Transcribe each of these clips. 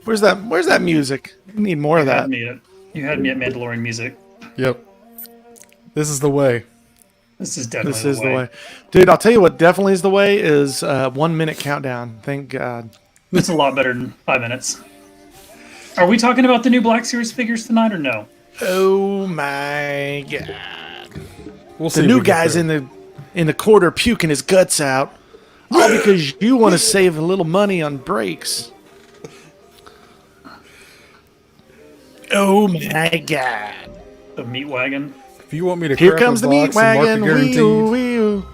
Where's that music? We need more of that. You had me at Mandalorian music. Yep. This is the way. This is definitely the way. Dude, I'll tell you what definitely is the way is 1 minute countdown. Thank God. It's a lot better than 5 minutes. Are we talking about the new Black Series figures tonight or no? Oh my God. We'll see. The new guy's in the corner puking his guts out. All because you want to save a little money on brakes. Oh my God. The meat wagon. If you want me to Here crack comes a the meat box and mark wagon. it guaranteed, Wee-oo.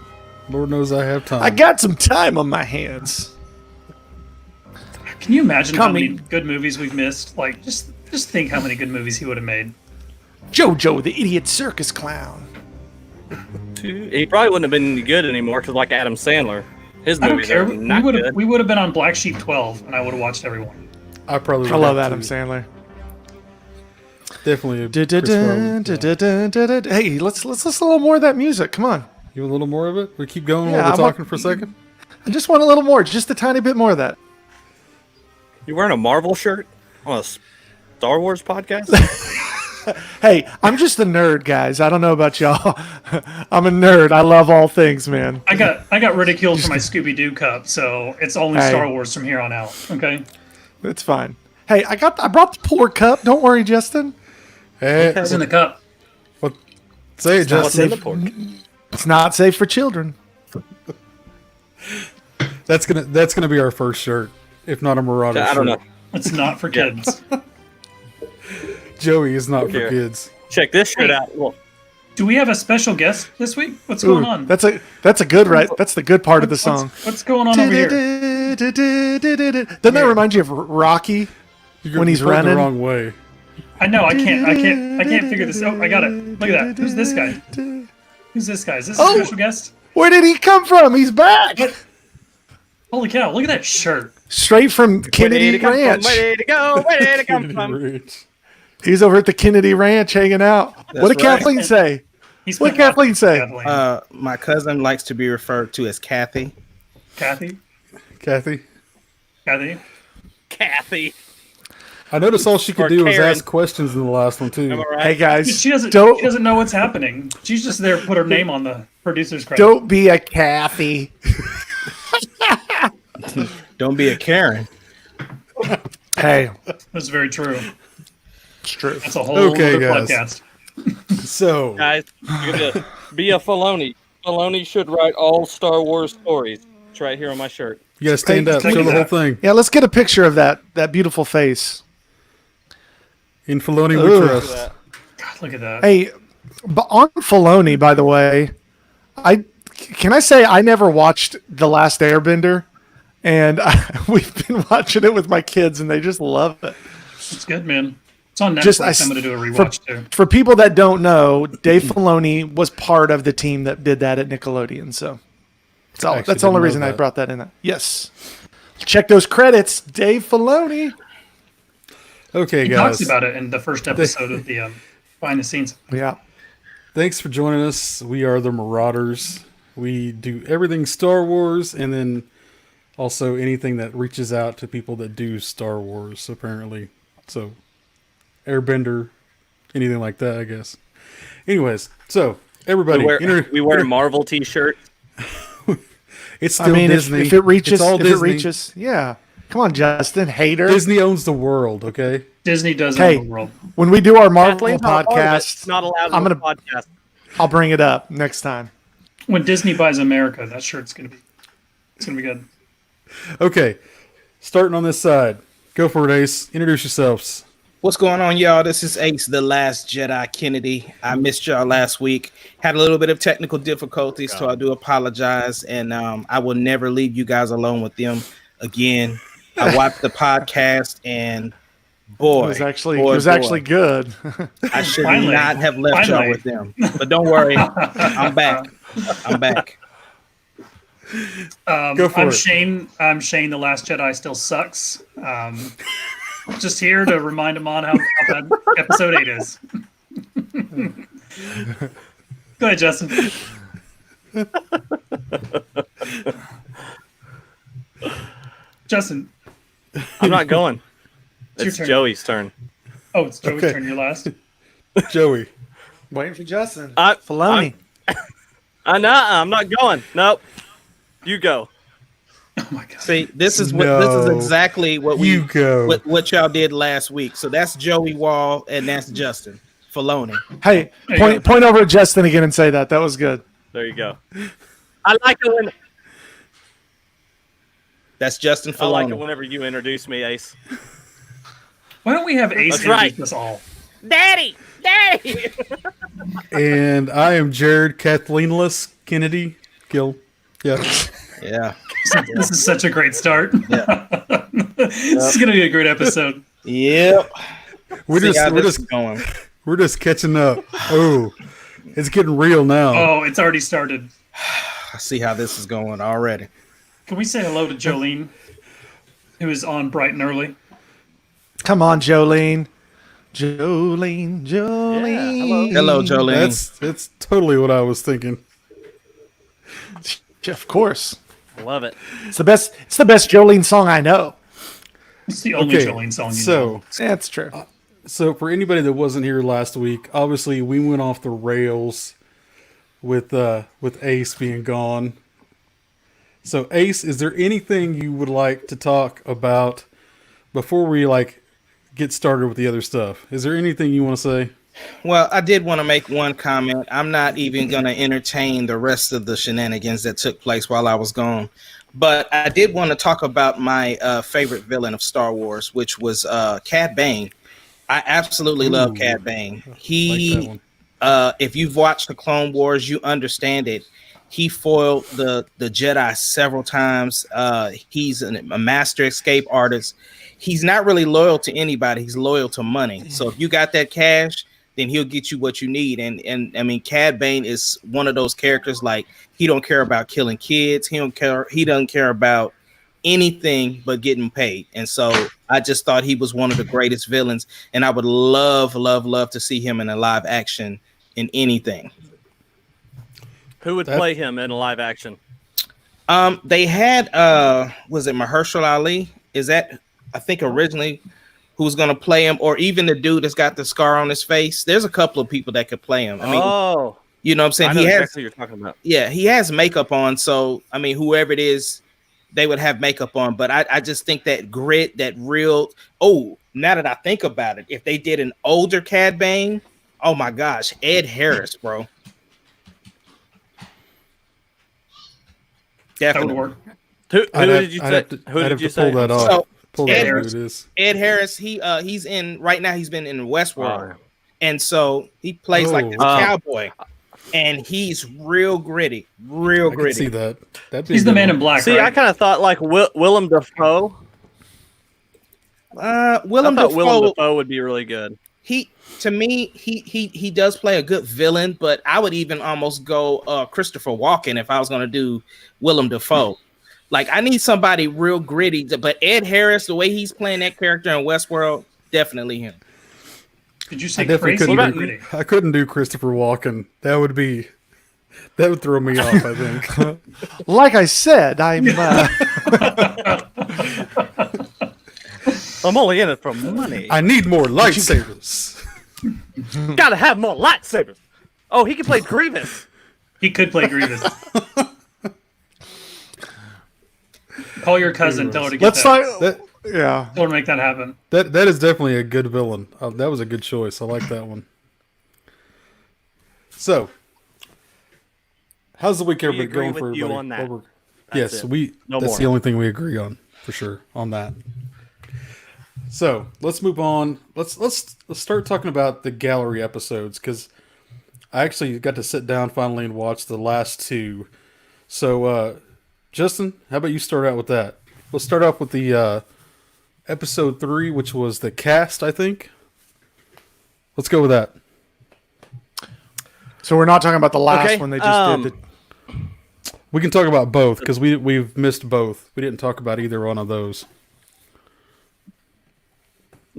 Lord knows I have time. I got some time on my hands. Can you imagine how many good movies we've missed? Like, just think how many good movies he would have made. Jojo, the idiot circus clown. He probably wouldn't have been good anymore because, like Adam Sandler, his I don't movies care. are not good. We would have been on Black Sheep 12, and I would have watched every one. I probably. I love Adam Sandler. Definitely. Hey, let's listen a little more of that music. Come on. You want a little more of it? We keep going while we're talking for a second. I just want a little more, just a tiny bit more of that. You wearing a Marvel shirt on a Star Wars podcast? Hey, I'm just a nerd, guys. I don't know about y'all. I'm a nerd. I love all things, man. I got ridiculed for my Scooby Doo cup, so it's only Star Wars from here on out. Okay, that's fine. Hey, I brought the poor cup. Don't worry, Justin. Hey, it's in the cup. What? Say it, Justin. It's not safe for children. That's gonna be our first shirt, if not a Marauder shirt. I don't know. It's not for kids. Joey is not for kids. Check this shit out. Well, do we have a special guest this week? What's going on? That's a good That's the good part of the song. What's going on over here? Doesn't that remind you of Rocky when he's running the wrong way? I know. I can't figure this out. I got it. Look at that. Who's this guy? Who's this guy? Is this a special guest? Where did he come from? He's back. Holy cow! Look at that shirt. Straight from Kennedy Ranch. Where did it go? Where did it come from? He's over at the Kennedy Ranch hanging out. What did Kathleen say? What did Kathleen say? My cousin likes to be referred to as Kathy. Kathy. I noticed all she could do was ask questions in the last one too. Right? Hey guys, she doesn't know what's happening. She's just there to put her name on the producer's credit. Don't be a Kathy. Don't be a Karen. Hey, that's very true. It's true. That's a whole other podcast. So, guys, you're gonna be a Filoni. Filoni should write all Star Wars stories. It's right here on my shirt. You gotta stand up, show the whole thing. Yeah, let's get a picture of that beautiful face. In Filoni we trust. God, look at that. Hey, but on Filoni, by the way, can I say I never watched The Last Airbender, and we've been watching it with my kids, and they just love it. It's good, man. It's on Netflix. I'm going to do a rewatch too. For people that don't know, Dave Filoni was part of the team that did that at Nickelodeon, so that's the only reason I brought that in. Yes, check those credits, Dave Filoni. Okay, he guys. talks about it in the first episode of the behind the scenes. Yeah. Thanks for joining us. We are the Marauders. We do everything Star Wars, and then also anything that reaches out to people that do Star Wars, apparently. So, Airbender, anything like that, I guess. Anyways, so everybody, we wear Marvel T-shirts. It's still Disney. If it reaches, Disney. yeah. Come on, Justin, hater. Disney owns the world, okay? Disney does own the world. When we do our Marvel podcast, it's not allowed on the podcast. I'll bring it up next time. When Disney buys America, that shirt's gonna be good. Okay, starting on this side. Go for it, Ace. Introduce yourselves. What's going on, y'all? This is Ace, the Last Jedi Kennedy. I missed y'all last week. Had a little bit of technical difficulties, so I do apologize. And I will never leave you guys alone with them again. I watched the podcast, and boy, it was actually good. I should not have left y'all with them. But don't worry, I'm back. I'm Shane. I'm Shane. The Last Jedi still sucks. Just here to remind him on how bad episode 8 is. Go ahead, Justin. Justin. I'm not going. your It's turn. Joey's turn. Oh, it's Joey's Okay. turn. You're last. Joey. Waiting for Justin. I- Filoni. I'm not going. Nope. You go. Oh my god. See, this is exactly what we You go. what y'all did last week. So that's Joey Wall and that's Justin Filoni. Hey, There you point over at Justin again and say that. That was good. There you go. I like it when That's Justin I like it Filoni. whenever you introduce me, Ace. Why don't we have Ace That's right. introduce us all? Daddy. And I am Jared Kathleenless Kennedy Gill. Yeah. Yeah. This is such a great start. This is gonna be a great episode. Yep. We're See how just this is going. we're just catching up. Oh, it's getting real now. Oh, it's already started. I see how this is going already. Can we say hello to Jolene, who is on bright and early? Come on, Jolene. Jolene. Hello, Jolene. That's totally what I was thinking. Of course. Love it. It's the best Jolene song I know. It's the only Okay, Jolene song you know. so That's true. for anybody that wasn't here last week, obviously we went off the rails with Ace being gone. So Ace, is there anything you would like to talk about before we get started with the other stuff? Is there anything you want to say? Well, I did want to make one comment. I'm not even going to entertain the rest of the shenanigans that took place while I was gone. But I did want to talk about my favorite villain of Star Wars, which was Cad Bane. I absolutely love Cad Bane. Like that He, one. if you've watched the Clone Wars, you understand it. He foiled the Jedi several times. He's a master escape artist. He's not really loyal to anybody. He's loyal to money. So if you got that cash, then he'll get you what you need. And I mean, Cad Bane is one of those characters. Like, he don't care about killing kids. He doesn't care about anything but getting paid. And so I just thought he was one of the greatest villains. And I would love to see him in a live action in anything. Who would play him in live action? They had was it Mahershala Ali? Is that, I think, originally who's gonna play him, or even the dude that's got the scar on his face? There's a couple of people that could play him. I mean, you know what I'm saying? I know He has, exactly what you're talking about. yeah, he has makeup on, so I mean, whoever it is, they would have makeup on. But I just think that grit, that real. Oh, now that I think about it, if they did an older Cad Bane, oh my gosh, Ed Harris, bro. That would Definitely. work. Who did you say? Who I'd did have you to say? pull that off. So, Pull Ed that who Harris. it is. Ed Harris, he's in right now. He's been in Westworld, Oh. and so he plays like this Oh. cowboy, and he's real gritty, real I can gritty. see that. That'd be He's a the good man one. in black, See, I right? kind of thought like Willem Dafoe. Willem I thought Willem Dafoe, Dafoe would be really good. he does play a good villain, but I would even almost go Christopher Walken if I was going to do Willem Dafoe. Like, I need somebody real gritty, but Ed Harris, the way he's playing that character in Westworld, definitely him. Did you I say definitely crazy or couldn't gritty? do, I couldn't do Christopher Walken. That would throw me off, I think. Like I said, I'm. I'm only in it for money. I need more lightsabers. Gotta have more lightsabers. Oh, he can play Grievous. He could play Grievous. Call your cousin. Tell her to get Let's that. talk. That Yeah. Tell her to make that happen. that is definitely a good villain. That was a good choice. I like that one. So, how's the week ever We been agree going with for you everybody? on that. What we're- That's yes, it. No that's more. the only thing we agree on for sure on that. So let's move on. Let's start talking about the gallery episodes, because I actually got to sit down finally and watch the last two. So Justin, how about you start out with that? We'll start off with the episode 3, which was the cast, I think. Let's go with that. So we're not talking about the last Okay, one. They just did the. We can talk about both because we've missed both. We didn't talk about either one of those.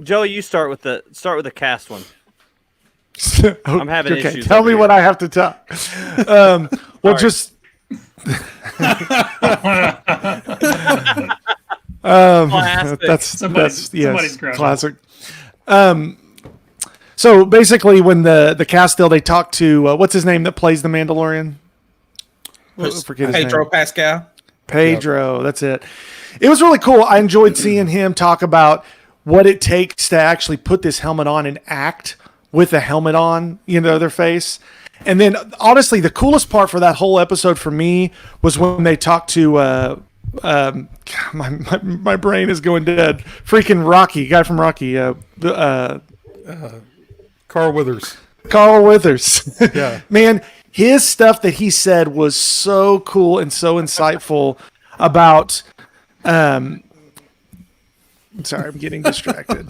Joey, you start with the cast one. I'm having okay, issues tell over me here. what I have to tell. Well, Sorry. just. Classic. Somebody's garage. classic. So basically, when the Castile, they talk to what's his name that plays the Mandalorian? Forget his Pedro name. Pascal. Pedro, that's it. It was really cool. I enjoyed seeing him talk about what it takes to actually put this helmet on and act with the helmet on, their face. And then, honestly, the coolest part for that whole episode for me was when they talked to my brain is going dead. Freaking Rocky, guy from Rocky, Carl Withers. Carl Withers. Yeah. Man, his stuff that he said was so cool and so insightful about. Sorry, I'm getting distracted.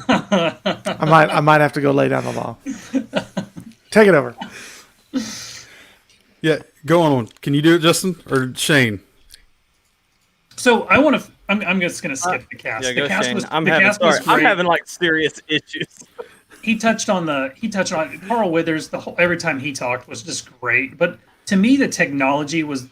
I might have to go lay down the law. Take it over. Yeah, go on. Can you do it, Justin or Shane? So I want to. I'm just going to skip the cast. Yeah, the go cast Shane. was. I'm the having cast was I'm great. having like serious issues. He touched on Carl Withers. Every time he talked was just great. But to me, the technology was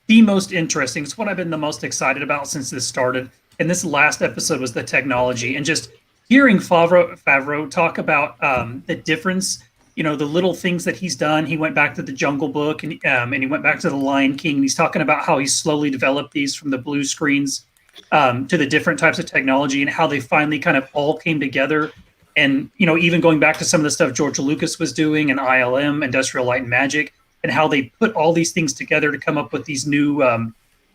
the most interesting. It's what I've been the most excited about since this started. And this last episode was the technology, and just hearing Favreau talk about the difference. The little things that he's done. He went back to the Jungle Book and he went back to the Lion King. And he's talking about how he slowly developed these from the blue screens to the different types of technology and how they finally kind of all came together. And, even going back to some of the stuff George Lucas was doing and ILM, Industrial Light and Magic, and how they put all these things together to come up with these new,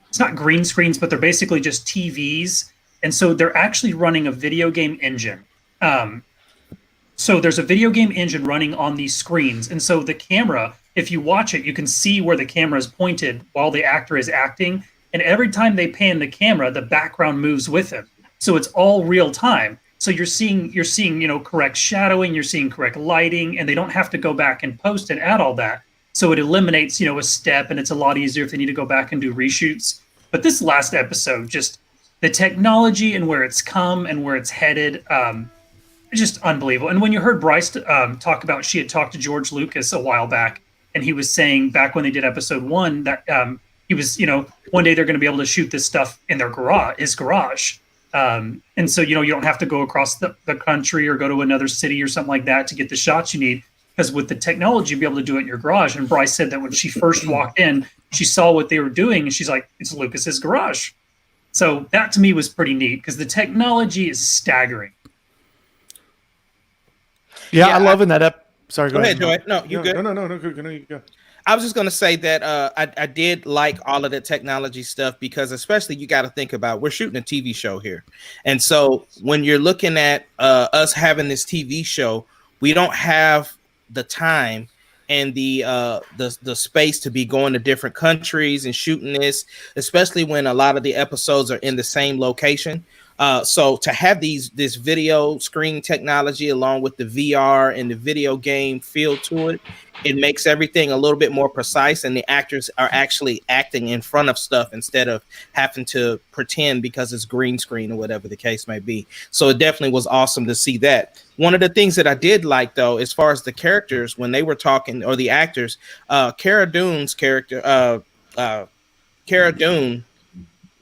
it's not green screens, but they're basically just TVs. And so they're actually running a video game engine. So there's a video game engine running on these screens. And so the camera, if you watch it, you can see where the camera is pointed while the actor is acting. And every time they pan the camera, the background moves with him. So it's all real time. So you're seeing, correct shadowing, you're seeing correct lighting, and they don't have to go back and post and add all that. So it eliminates, a step, and it's a lot easier if they need to go back and do reshoots. But this last episode, just the technology and where it's come and where it's headed, just unbelievable. And when you heard Bryce talk about, she had talked to George Lucas a while back, and he was saying back when they did episode 1 that he was, one day they're going to be able to shoot this stuff in his garage. And so, you don't have to go across the country or go to another city or something like that to get the shots you need. Because with the technology, you'll be able to do it in your garage. And Bryce said that when she first walked in, she saw what they were doing, and she's like, it's Lucas's garage. So that to me was pretty neat because the technology is staggering. Yeah, I love in that Sorry, go ahead, Joy. No, you good? No, you go. I was just going to say that I did like all of the technology stuff because especially you got to think about we're shooting a TV show here. And so when you're looking at us having this TV show, we don't have the time and the space to be going to different countries and shooting this, especially when a lot of the episodes are in the same location. So to have this video screen technology along with the VR and the video game feel to it, it makes everything a little bit more precise, and the actors are actually acting in front of stuff instead of having to pretend because it's green screen or whatever the case may be. So it definitely was awesome to see that. One of the things that I did like, though, as far as the characters, when they were talking, or the actors, Cara Dune's character, Cara Dune,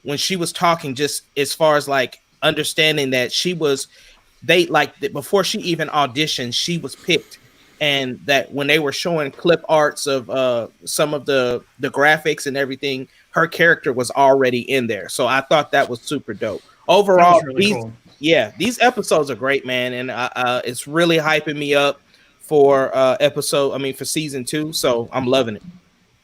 when she was talking, just as far as like understanding that before she even auditioned, she was picked. And that when they were showing clip arts of some of the graphics and everything, her character was already in there. So I thought that was super dope. Overall, really cool. These episodes are great, man. And it's really hyping me up for for season 2. So I'm loving it.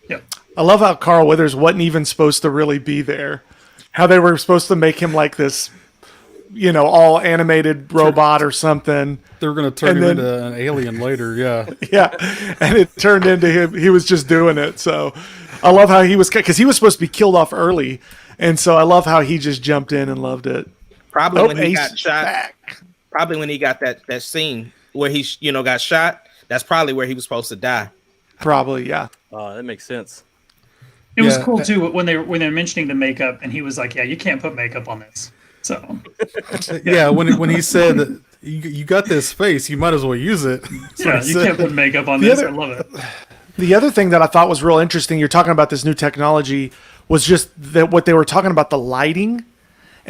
Yeah. I love how Carl Withers wasn't even supposed to really be there. How they were supposed to make him like this, all animated robot or something. They were going to turn him into an alien later, yeah. Yeah, and it turned into him. He was just doing it. So I love how he was, because he was supposed to be killed off early. And so I love how he just jumped in and loved it. Probably when he got shot. Probably when he got that scene where he, got shot. That's probably where he was supposed to die. Probably, yeah. That makes sense. It was cool too when they're mentioning the makeup, and he was like, "Yeah, you can't put makeup on this." So, yeah, when he said that you got this face, you might as well use it. Yeah, you can't put makeup on this. I love it. The other thing that I thought was real interesting, you're talking about this new technology, was just that what they were talking about, the lighting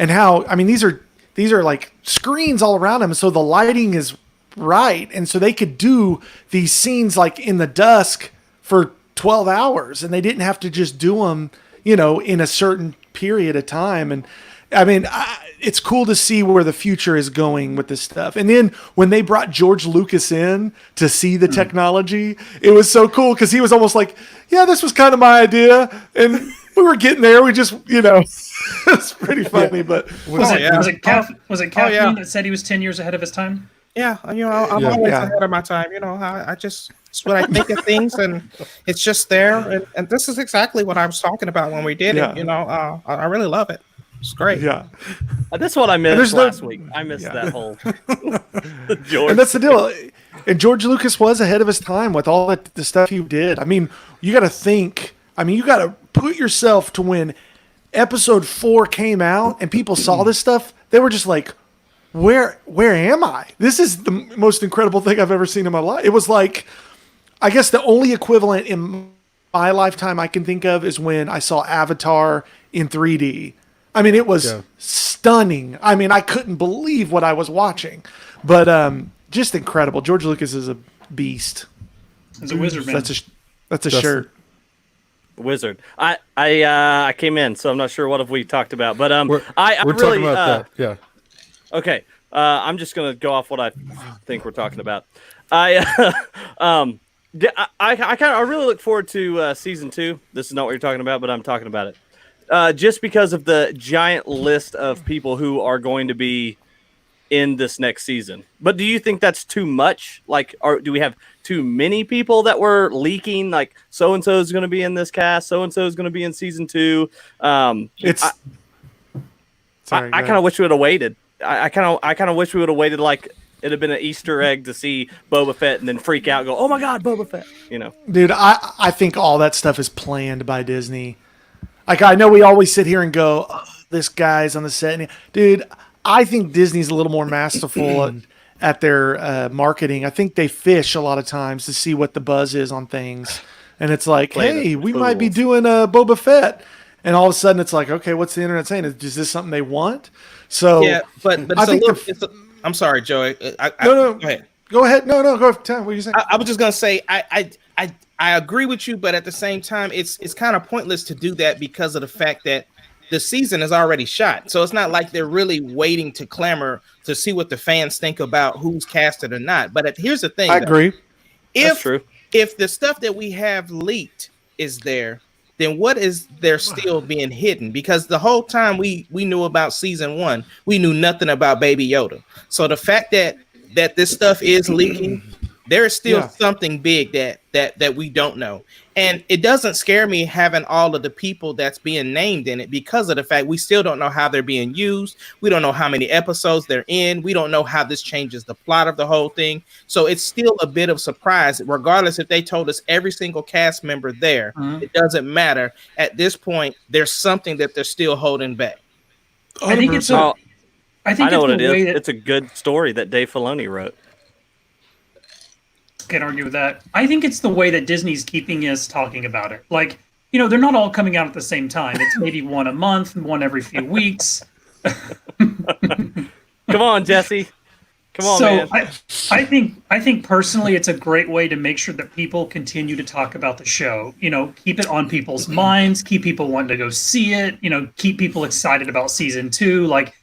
and how, I mean, these are like screens all around them, so the lighting is right, and so they could do these scenes like in the dusk for 12 hours, and they didn't have to just do them, in a certain period of time. And I mean, it's cool to see where the future is going with this stuff. And then when they brought George Lucas in to see the technology, it was so cool because he was almost like, yeah, this was kind of my idea. And we were getting there. We just, it's pretty funny. But was it Kathleen that said he was 10 years ahead of his time? Yeah, I'm always ahead of my time. I just, it's what I think of things, and it's just there. And this is exactly what I was talking about when we did it. I really love it. It's great. Yeah. That's what I missed last week. I missed that whole George. And that's the deal. And George Lucas was ahead of his time with all the stuff he did. I mean, you got to think. I mean, you got to put yourself to when Episode 4 came out and people saw this stuff. They were just like, where am I? This is the most incredible thing I've ever seen in my life. It was like, I guess the only equivalent in my lifetime I can think of is when I saw Avatar in 3D. I mean, it was stunning. I mean, I couldn't believe what I was watching, but just incredible. George Lucas is a beast. He's a wizard, man. That's a shirt. Wizard. I came in, so I'm not sure what have we talked about, but we're really, talking about that. Yeah. Okay. I'm just gonna go off what I think we're talking about. I really look forward to season 2. This is not what you're talking about, but I'm talking about it. Just because of the giant list of people who are going to be in this next season. But do you think that's too much? Like, do we have too many people that were leaking? Like, so-and-so is going to be in this cast. So-and-so is going to be in season 2. I kind of wish we would have waited. I kind of wish we would have waited, like it'd have been an Easter egg to see Boba Fett and then freak out and go, oh my God, Boba Fett, Dude, I think all that stuff is planned by Disney. Like, I know we always sit here and go, oh, this guy's on the set. Dude, I think Disney's a little more masterful at their marketing. I think they fish a lot of times to see what the buzz is on things. And it's like, hey, we might be doing a Boba Fett. And all of a sudden it's like, okay, what's the internet saying? Is this something they want? So yeah, but I think I'm sorry, Joey. No. Go ahead. Go ahead. No, go ahead. Tell me what you saying. I was just gonna say I agree with you, but at the same time, it's kind of pointless to do that because of the fact that the season is already shot. So it's not like they're really waiting to clamor to see what the fans think about who's casted or not. But here's the thing. I agree. That's true. If the stuff that we have leaked is there, then what is there still being hidden? Because the whole time we knew about season 1, we knew nothing about Baby Yoda. So the fact that this stuff is leaking, there is still something big that we don't know. And it doesn't scare me having all of the people that's being named in it because of the fact we still don't know how they're being used. We don't know how many episodes they're in. We don't know how this changes the plot of the whole thing. So it's still a bit of surprise, regardless if they told us every single cast member there. It doesn't matter. At this point, there's something that they're still holding back. I think it's I know what it's it the way is. that It's a good story that Dave Filoni wrote. can't argue with that. I think it's the way that Disney's keeping us talking about it. Like, they're not all coming out at the same time. It's maybe one a month, one every few weeks. Come on, Jesse. Come on, man. I think personally, it's a great way to make sure that people continue to talk about the show. Keep it on people's minds, keep people wanting to go see it. Keep people excited about season 2. Like,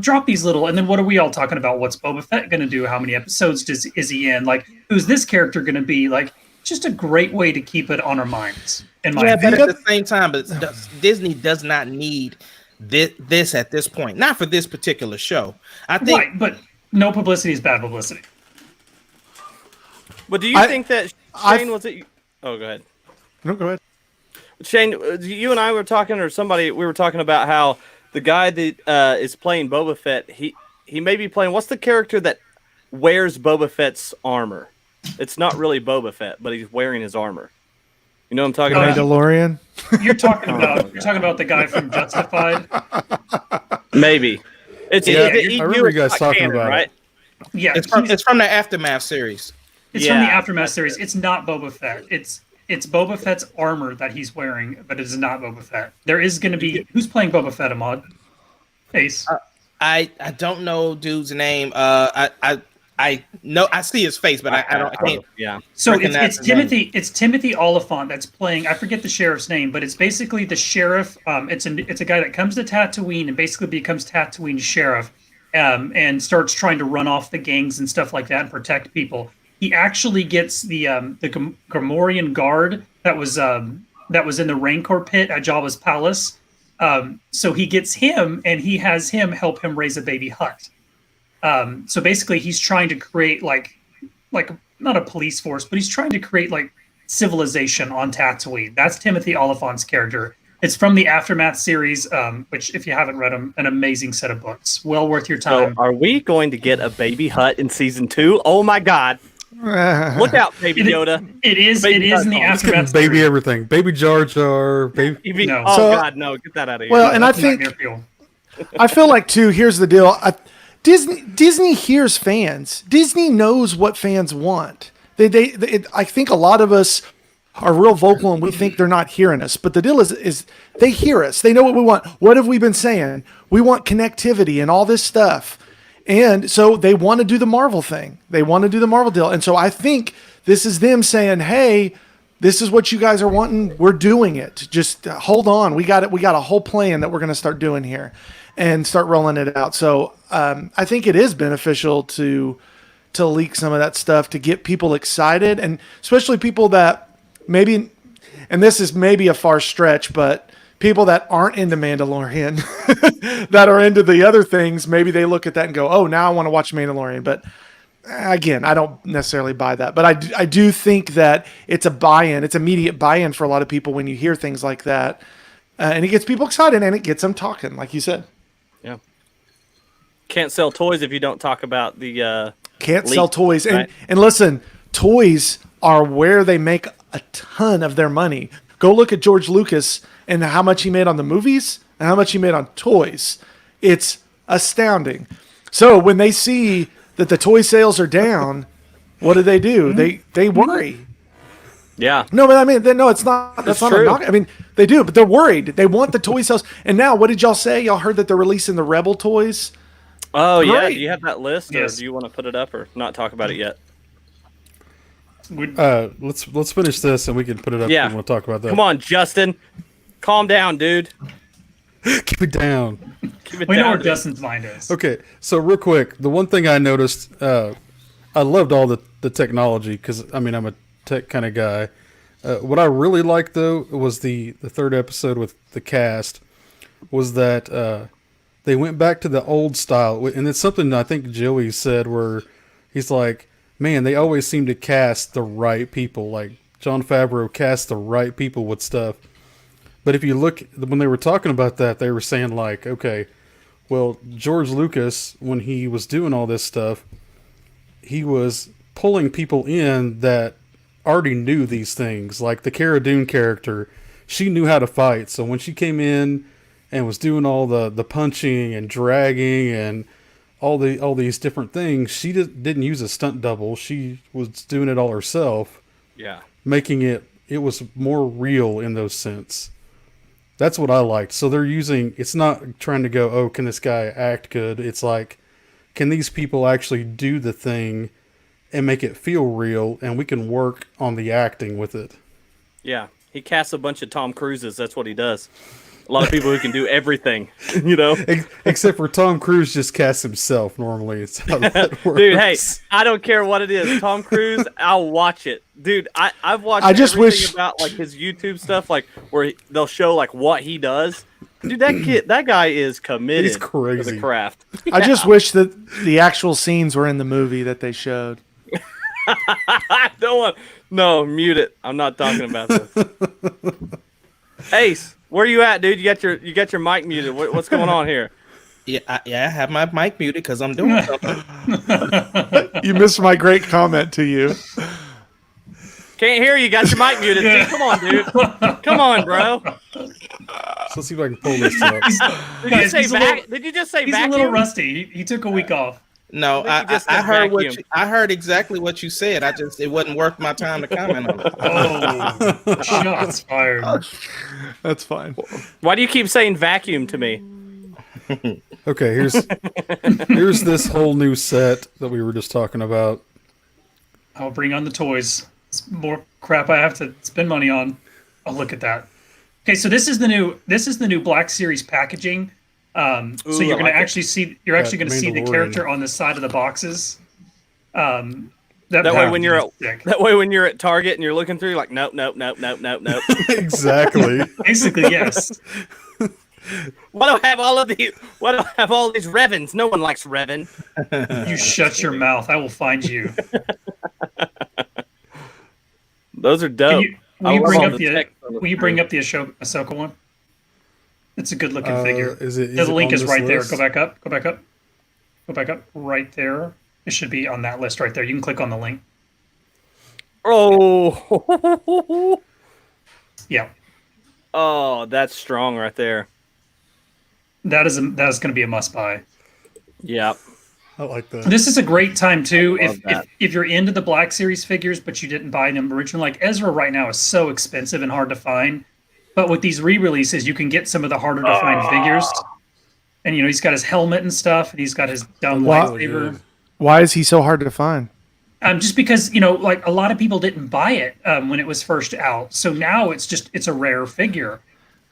drop these little, and then what are we all talking about? What's Boba Fett going to do? How many episodes is he in? Like, who's this character going to be? Like, just a great way to keep it on our minds. In my opinion. But at the same time, Disney does not need this at this point. Not for this particular show. I think, right, but no publicity is bad publicity. But do you think that Shane was it? Oh, go ahead. No, go ahead. Shane, you and I were talking, or somebody, we were talking about how the guy that is playing Boba Fett, he may be playing, what's the character that wears Boba Fett's armor? It's not really Boba Fett, but he's wearing his armor. You know what I'm talking about? Mandalorian. You're talking about the guy from Justified. Maybe. It's I remember you guys talking about right? it. Yeah, it's from the Aftermath series. It's from the Aftermath series. It's not Boba Fett. It's Boba Fett's armor that he's wearing, but it is not Boba Fett. There is going to be who's playing Boba Fett, Ahmad? Ace. I don't know dude's name. I know I see his face, but I can't. Yeah. So recognize it's his name. It's Timothy Oliphant that's playing. I forget the sheriff's name, but it's basically the sheriff. It's a guy that comes to Tatooine and basically becomes Tatooine's sheriff, and starts trying to run off the gangs and stuff like that and protect people. He actually gets the Gamorrean guard that was in the Rancor pit at Jabba's palace. So he gets him, and he has him help him raise a baby Hutt. So basically, he's trying to create like not a police force, but he's trying to create like civilization on Tatooine. That's Timothy Oliphant's character. It's from the Aftermath series, which, if you haven't read them, an amazing set of books. Well worth your So time. are we going to get a baby Hutt in season 2? Oh my God! Look out, baby Yoda. It is Baby in the Hutt. It's getting Aftermath baby series. everything. Baby Jar Jar. Baby. No. Oh So- God, no! Get that out of here. Well, and I That's think nightmare fuel. I feel like too. Here's the deal. Disney hears fans. Disney knows what fans want. I think a lot of us are real vocal and we think they're not hearing us. But the deal is they hear us. They know what we want. What have we been saying? We want connectivity and all this stuff. And so they want to do the Marvel thing. They want to do the Marvel deal. And so I think this is them saying, "Hey, this is what you guys are wanting. We're doing it. Just hold on. We got it. We got a whole plan that we're going to start doing here and start rolling it out." So I think it is beneficial to leak some of that stuff to get people excited, and especially people that maybe, and this is maybe a far stretch, but people that aren't into Mandalorian, that are into the other things, maybe they look at that and go, "Oh, now I want to watch Mandalorian." But again, I don't necessarily buy that, but I do think that it's a buy-in. It's immediate buy-in for a lot of people when you hear things like that, and it gets people excited and it gets them talking, like you said. Yeah. Can't sell toys if you don't talk about the. Can't leak, sell toys, right? and listen, toys are where they make a ton of their money. Go look at George Lucas and how much he made on the movies and how much he made on toys. It's astounding. So when they see that the toy sales are down, what do? They worry. Yeah. No, but I mean, no, it's not. That's It's not true. a knock. I mean, they do, but they're worried. They want the toy sales. And now, what did y'all say? Y'all heard that they're releasing the Rebel toys? Oh yeah. Great. Do you have that list, or Yes. do you want to put it up, or not talk about it yet? Let's finish this and we can put it up. Yeah. And we'll talk about that. Come on, Justin. Calm down, dude. Keep it down. Keep it We know down. where dude. Justin's mind is. Okay, so real quick, the one thing I noticed, I loved all the technology because I mean I'm a tech kind of guy. What I really liked though was the third episode with the cast was that they went back to the old style, and it's something I think Joey said where he's like, man, they always seem to cast the right people. Like Jon Favreau cast the right people with stuff. But if you look, when they were talking about that, they were saying like, okay, well, George Lucas, when he was doing all this stuff, he was pulling people in that already knew these things. Like the Cara Dune character, she knew how to fight. So when she came in and was doing all the punching and dragging and all these different things, she didn't use a stunt double. She was doing it all herself, Yeah. making it was more real in those sense. That's what I liked. So they're using, it's not trying to go, oh, can this guy act good? It's like, can these people actually do the thing and make it feel real, and we can work on the acting with it. Yeah. He casts a bunch of Tom Cruises. That's what he does. A lot of people who can do everything, you know? Except for Tom Cruise just casts himself normally. It's how that works. Dude, hey, I don't care what it is. Tom Cruise, I'll watch it. Dude, I've watched I just everything wish- about like his YouTube stuff, like where they'll show like what he does. Dude, that guy is committed He's to crazy. the craft. I just wish that the actual scenes were in the movie that they showed. I don't want. No, mute it. I'm not talking about this. Ace, where you at, dude? You got your mic muted. What's going on here? Yeah, I have my mic muted because I'm doing something. You missed my great comment to you. Can't hear you. Got your mic muted. Dude, come on, dude. Come on, bro. So let's see if I can pull this up. Did you Guys, say he's a little- Did you just say He's vacuum? a little rusty. He took a week off. No, I think you just I said heard vacuum. I heard exactly what you said. It wasn't worth my time to comment on it. Oh, shots fired. That's fine. Why do you keep saying vacuum to me? Okay, here's this whole new set that we were just talking about. I'll bring on the toys. It's more crap I have to spend money on. Oh, look at that. Okay, so this is the new Black Series packaging. So Ooh, you're I gonna like it. actually see gonna see the Mandalorian. character on the side of the boxes. That way, when you're sick. at Target and you're looking through, you're like, nope, nope, nope, nope, nope, nope. Exactly. Basically, yes. Why do I have all these Revens? No one likes Revan. You shut your mouth. I will find you. Those are dope. Will you I bring love up the the text on the Ahsoka one? It's a good looking figure. Is it? The Is it link on is this right there. list? Go back up. Go back up. Go back up. Right there. It should be on that list right there. You can click on the link. Oh, Yeah. oh, that's strong right there. That is going to be a must buy. Yeah. I like that. This is a great time too I love if that. if you're into the Black Series figures but you didn't buy them originally. Like Ezra right now is so expensive and hard to find. But with these re-releases, you can get some of the harder to find figures. And he's got his helmet and stuff, and he's got his dumb Wow. lightsaber. Why is he so hard to find? Just because like a lot of people didn't buy it when it was first out, so now it's a rare figure.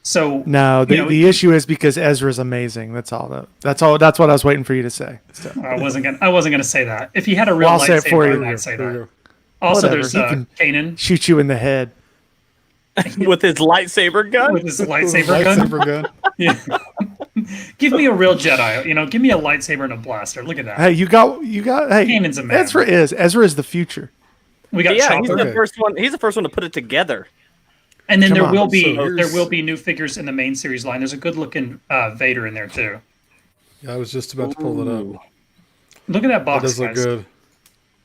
So No, the issue is because Ezra's amazing. That's all. That's all. That's what I was waiting for you to say. So, I wasn't gonna say that. If he had a real Well, I'll say it for you. lightsaber, I'd say There you that. go. Also, Whatever. there's He can- Kanan shoot you in the head. With his lightsaber gun. with his lightsaber gun. Lightsaber gun. Yeah. Give me a real Jedi. Give me a lightsaber and a blaster. Look at that. Hey, you got. Hey, Kanan's a man. Ezra is the future. We got Yeah, he's Chopper. the first one. He's the first one to put it together. And then Come there on. will be So here's- new figures in the main series line. There's a good looking Vader in there too. Yeah, I was just about to pull it up. Look at that That box, does look guys. good.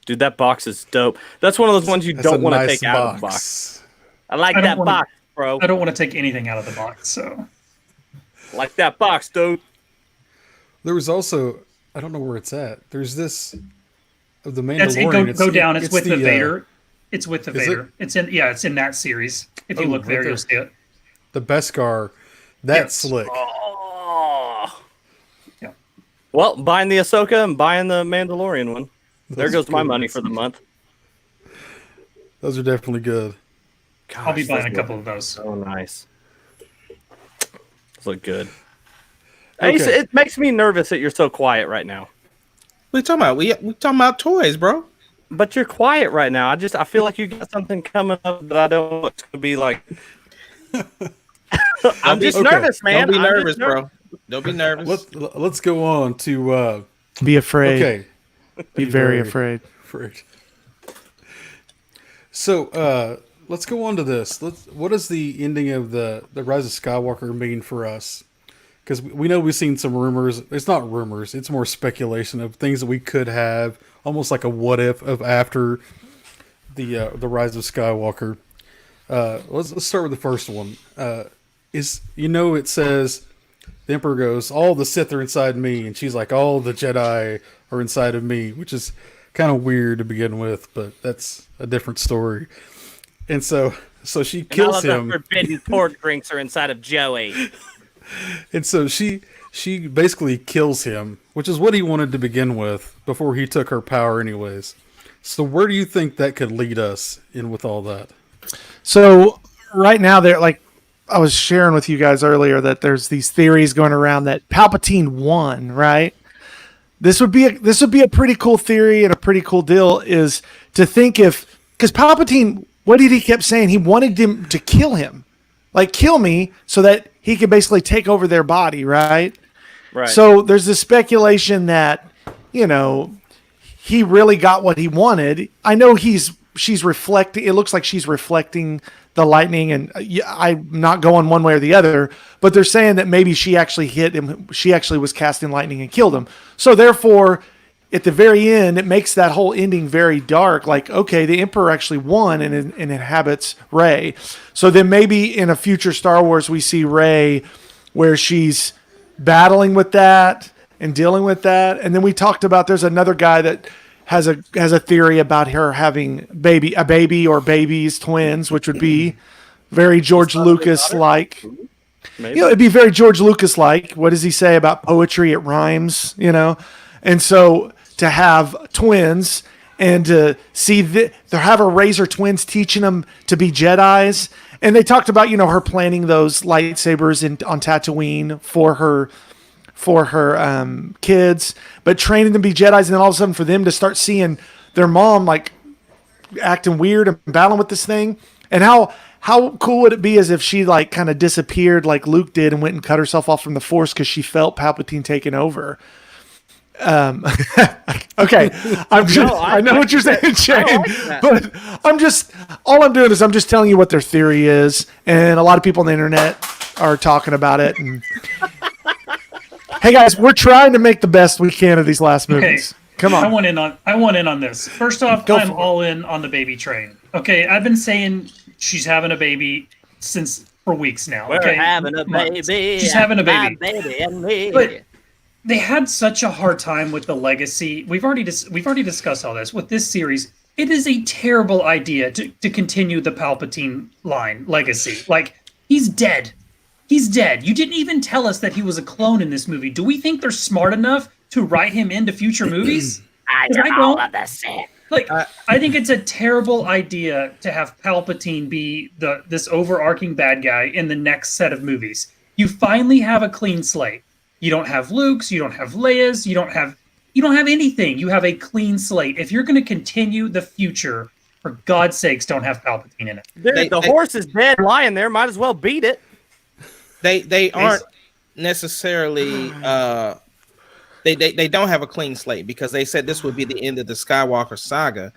Dude, that box is dope. That's one of those ones you That's don't a want to nice take out of the box. I like I don't that wanna- box, bro. I don't want to take anything out of the box, so Like that box, dude. There was also, I don't know where it's at. There's this of the that's Mandalorian. it. Go down. It's with the the Vader. It's with the is Vader. it? It's in that series. If you Oh, look right there, there. you'll see it. The Beskar. That's Yes. slick. Oh. Yeah. Well, buying the Ahsoka and buying the Mandalorian one. There Those goes my good money ones. for the month. Those are definitely good. I'll be Gosh, buying a those couple look of those. So nice. Those look good. Okay. Ace, it makes me nervous that you're so quiet right now. What are you talking about? We talking about toys, bro. But you're quiet right now. I feel like you got something coming up that I don't know what's gonna be like. I'm just Okay. nervous, man. Don't be I'm just nervous, bro. Don't be nervous. Let's go on to Be afraid. okay. Be very afraid. Afraid. So let's go on to this. What does the ending of the Rise of Skywalker mean for us? Because we know we've seen some rumors. It's not rumors. It's more speculation of things that we could have, almost like a what if of after the Rise of Skywalker. Let's start with the first one. It says the Emperor goes, all the Sith are inside me, and she's like, all the Jedi are inside of me, which is kind of weird to begin with, but that's a different story. And so she And all kills of him. the forbidden pork drinks are inside of Joey. And so she basically kills him, which is what he wanted to begin with before he took her power anyways. So where do you think that could lead us in with all that? So right now, they're like I was sharing with you guys earlier that there's these theories going around that Palpatine won. Right. This would be a pretty cool theory and a pretty cool deal is to think because Palpatine, what did he kept saying? He wanted him to kill him, like kill me, so that he could basically take over their body. Right. Right. So there's this speculation that he really got what he wanted. I know she's reflecting. It looks like she's reflecting the lightning, and I'm not going one way or the other. But they're saying that maybe she actually hit him. She actually was casting lightning and killed him. So therefore, at the very end, it makes that whole ending very dark. Like, okay, the Emperor actually won and inhabits Rey. So then maybe in a future Star Wars, we see Rey where she's battling with that and dealing with that. And then we talked about there's another guy that has a theory about her having a baby or babies, twins, which would be very George Lucas like. Maybe. You know, it'd be very George Lucas like. What does he say about poetry? It rhymes, you know? And so to have twins and to see to have her raise her twins, teaching them to be Jedis. And they talked about, you know, her planting those lightsabers on Tatooine for her kids, but training them to be Jedis. And then all of a sudden for them to start seeing their mom like acting weird and battling with this thing. And how cool would it be as if she like kind of disappeared like Luke did and went and cut herself off from the Force because she felt Palpatine taking over? Okay, I know what you're saying, Shane, but all I'm doing is I'm just telling you what their theory is, and a lot of people on the internet are talking about it. And hey, guys, we're trying to make the best we can of these last movies. Come on, I want in on this. First off, I'm all in on the baby train. Okay, I've been saying she's having a baby for weeks now. We're okay? having a baby. She's having a baby. My baby and me. But they had such a hard time with the legacy. We've already discussed all this with this series. It is a terrible idea to continue the Palpatine line legacy. Like, he's dead. He's dead. You didn't even tell us that he was a clone in this movie. Do we think they're smart enough to write him into future movies? I don't. Like, I think it's a terrible idea to have Palpatine be this overarching bad guy in the next set of movies. You finally have a clean slate. You don't have Luke's, you don't have Leia's, you don't have anything. You have a clean slate. If you're going to continue the future, for God's sakes, don't have Palpatine in it. Dude, the horse is dead lying there. Might as well beat it. They aren't necessarily they don't have a clean slate because they said this would be the end of the Skywalker saga.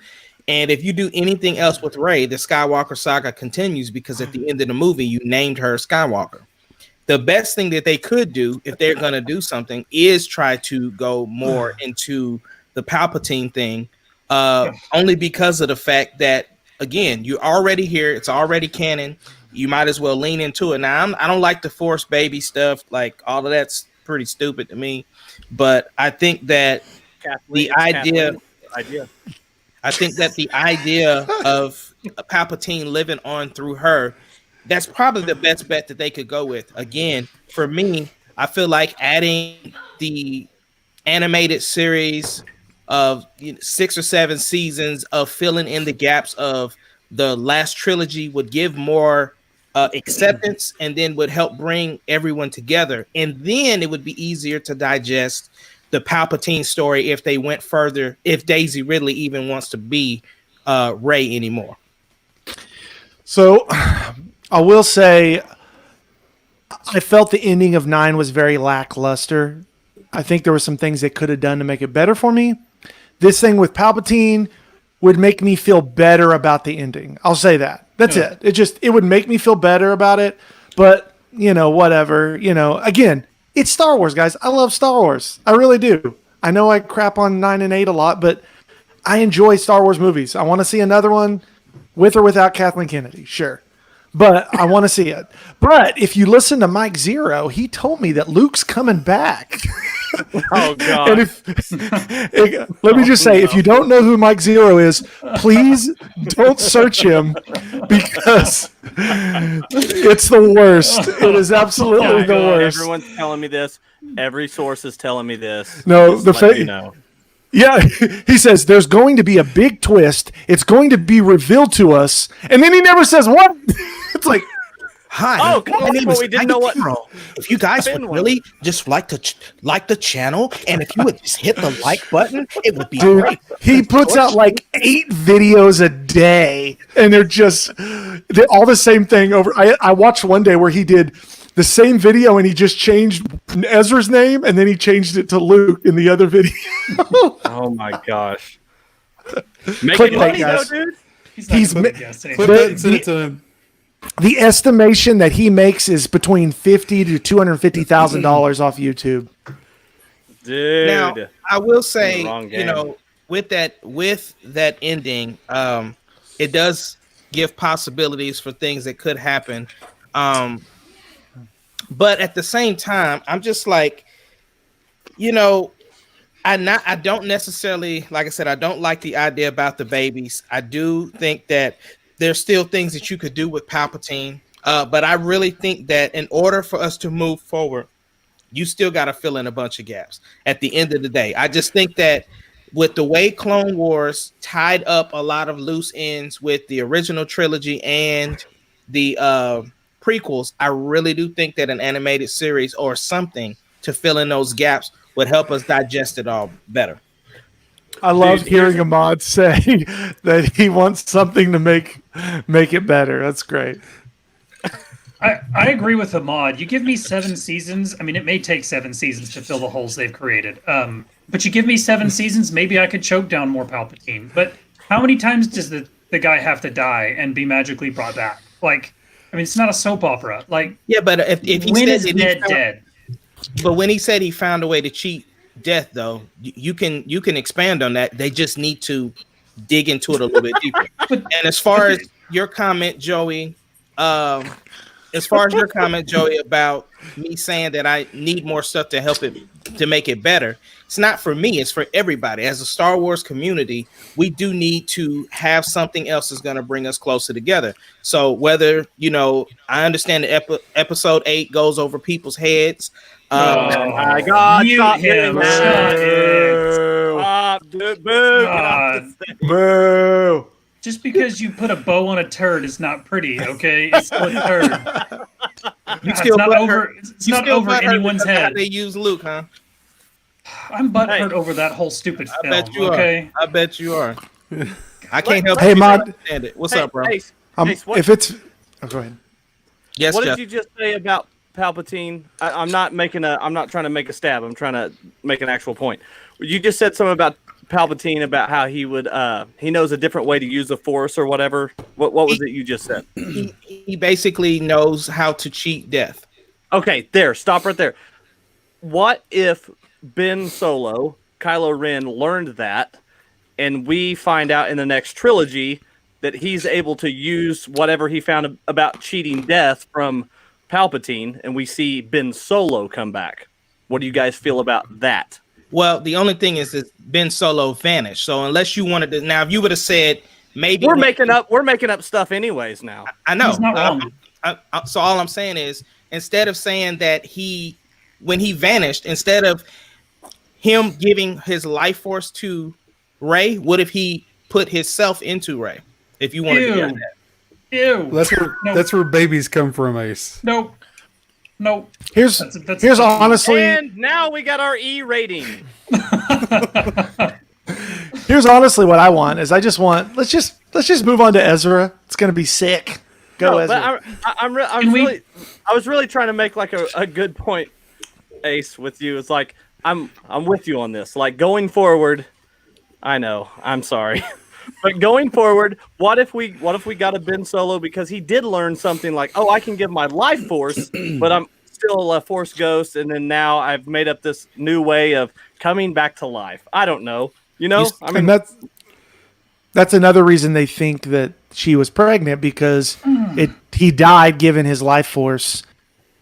And if you do anything else with Rey, the Skywalker saga continues because at the end of the movie you named her Skywalker. The best thing that they could do if they're going to do something is try to go more into the Palpatine thing, only because of the fact that, again, you're already here. It's already canon. You might as well lean into it. Now, I don't like the Force baby stuff. Like, all of that's pretty stupid to me. But I think that the idea of Palpatine living on through her, that's probably the best bet that they could go with. Again, for me, I feel like adding the animated series of 6 or 7 seasons of filling in the gaps of the last trilogy would give more acceptance and then would help bring everyone together. And then it would be easier to digest the Palpatine story if they went further, if Daisy Ridley even wants to be Rey anymore. So I will say I felt the ending of 9 was very lackluster. I think there were some things they could have done to make it better for me. This thing with Palpatine would make me feel better about the ending. I'll say that. That's it. It would make me feel better about it. But, whatever. Again, it's Star Wars, guys. I love Star Wars. I really do. I know I crap on 9 and 8 a lot, but I enjoy Star Wars movies. I want to see another one with or without Kathleen Kennedy. Sure. But I want to see it. But if you listen to Mike Zero, he told me that Luke's coming back. Oh, God. And let me just say, if you don't know who Mike Zero is, please don't search him because it's the worst. It is absolutely the worst. Everyone's telling me this. Every source is telling me this. No, the Yeah, he says there's going to be a big twist. It's going to be revealed to us, and then he never says what. It's like, hi. Oh, come on! We didn't know what. If you guys would really just like the channel, and if you would just hit the like button, it would be great. He puts out like 8 videos a day, and they're all the same thing over. I watched one day where he did the same video and he just changed Ezra's name and then he changed it to Luke in the other video. Oh my gosh! Making money, guys. though, dude. The estimation that he makes is between $50,000 to $250,000 off YouTube. Dude. Now, I will say, with that ending, it does give possibilities for things that could happen. But at the same time, I'm just like, I don't necessarily, like I said, I don't like the idea about the babies. I do think that there's still things that you could do with Palpatine. But I really think that in order for us to move forward, you still got to fill in a bunch of gaps at the end of the day. I just think that with the way Clone Wars tied up a lot of loose ends with the original trilogy and the prequels, I really do think that an animated series or something to fill in those gaps would help us digest it all better. I love hearing Ahmad say that he wants something to make it better. That's great. I agree with Ahmad. You give me 7 seasons. I mean, it may take 7 seasons to fill the holes they've created. But you give me 7 seasons, maybe I could choke down more Palpatine. But how many times does the guy have to die and be magically brought back? Like, I mean, it's not a soap opera. Like, yeah, but if he when said is that Ned dead? But when he said he found a way to cheat death, though, you can expand on that. They just need to dig into it a little bit deeper. And as far as your comment, Joey, about me saying that I need more stuff to help it to make it better, it's not for me, it's for everybody. As a Star Wars community, we do need to have something else that's going to bring us closer together. So whether, I understand the episode 8 goes over people's heads. Oh my God! Mute Stop him. doing Shut that. it. Stop, dude. Boo! Get off the stage. Boo! Just because you put a bow on a turd is not pretty, okay? It's still a turd. It's not over anyone's head. They use Luke, huh? I'm butthurt over that whole stupid film. I bet you okay? are. I bet you are. I can't help. Hey, you Mod. understand it. What's up, bro? Ace, Um, If it's, go ahead. Yes, what Jeff. did you just say about Palpatine? I'm not trying to make a stab. I'm trying to make an actual point. You just said something about Palpatine, about how he would he knows a different way to use the Force or whatever. What was it you just said? He basically knows how to cheat death. Okay, stop right there. What if Ben Solo, Kylo Ren, learned that, and we find out in the next trilogy that he's able to use whatever he found about cheating death from Palpatine, and we see Ben Solo come back? What do you guys feel about that? Well, the only thing is that Ben Solo vanished. So unless you wanted to, now if you would have said maybe We're making up stuff anyways now. I know. He's not wrong. So all I'm saying is, instead of saying that when he vanished, instead of him giving his life force to Rey, what if he put himself into Rey? If you want to do that. Ew. That's where babies come from, Ace. Nope. Here's honestly. And now we got our E rating. Here's honestly what I want is I just want let's just move on to Ezra. It's gonna be sick. Go Ezra. But I was really trying to make like a good point, Ace, with you. It's like I'm with you on this. Like going forward, I know, I'm sorry. But going forward, what if we got a Ben Solo because he did learn something like, oh, I can give my life force, but I'm still a Force ghost, and then now I've made up this new way of coming back to life. I don't know. And that's another reason they think that she was pregnant, because he died given his life force,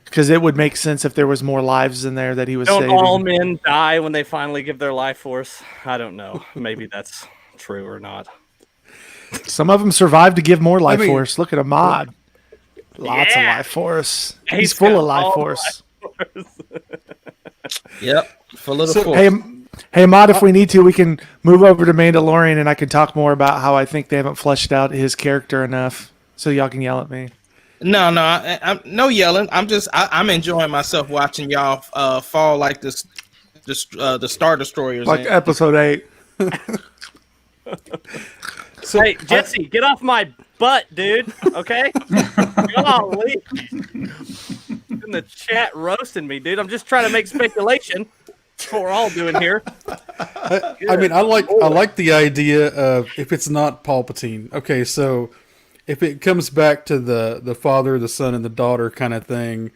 because it would make sense if there was more lives in there that he was don't saving. all men die when they finally give their life force? I don't know. Maybe that's true or not. Some of them survived to give more life force. Look at Ahmad. Lots of life force. He's full of life force. Yep. Full of the force. Hey, Ahmad, if we need to, we can move over to Mandalorian and I can talk more about how I think they haven't fleshed out his character enough, so y'all can yell at me. No, I'm no yelling. I'm enjoying myself watching y'all fall like the Star Destroyers. Like episode 8. So, hey, Jesse, get off my butt, dude. Okay? Golly. In the chat roasting me, dude. I'm just trying to make speculation. That's what we're all doing here. I mean, I like the idea of if it's not Palpatine. Okay, so if it comes back to the father, the son, and the daughter kind of thing,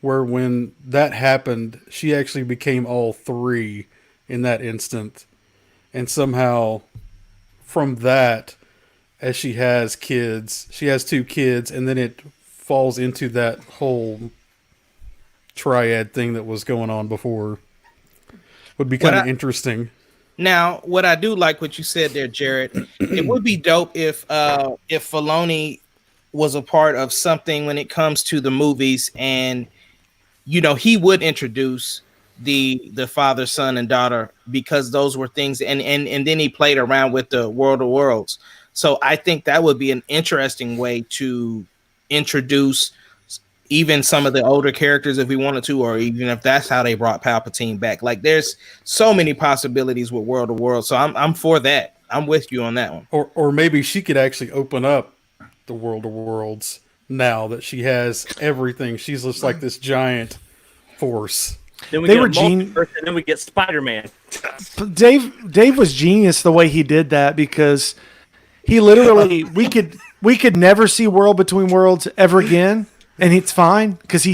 where when that happened, she actually became all three in that instant. And somehow from that, as she has kids, she has 2 kids, and then it falls into that whole triad thing that was going on before. Would be kind of interesting. Now, what I do like what you said there, Jared, it would be dope if Filoni was a part of something when it comes to the movies, and he would introduce the father, son, and daughter, because those were things, and then he played around with the World of Worlds. So I think that would be an interesting way to introduce even some of the older characters if we wanted to, or even if that's how they brought Palpatine back. Like, there's so many possibilities with World of Worlds. So I'm for that. I'm with you on that one. Or maybe she could actually open up the World of Worlds now that she has everything. She's just like this giant force. Then we They get were a multiverse, and then we get Spider-Man. Dave was genius the way he did that, because he literally we could never see World Between Worlds ever again, and it's fine because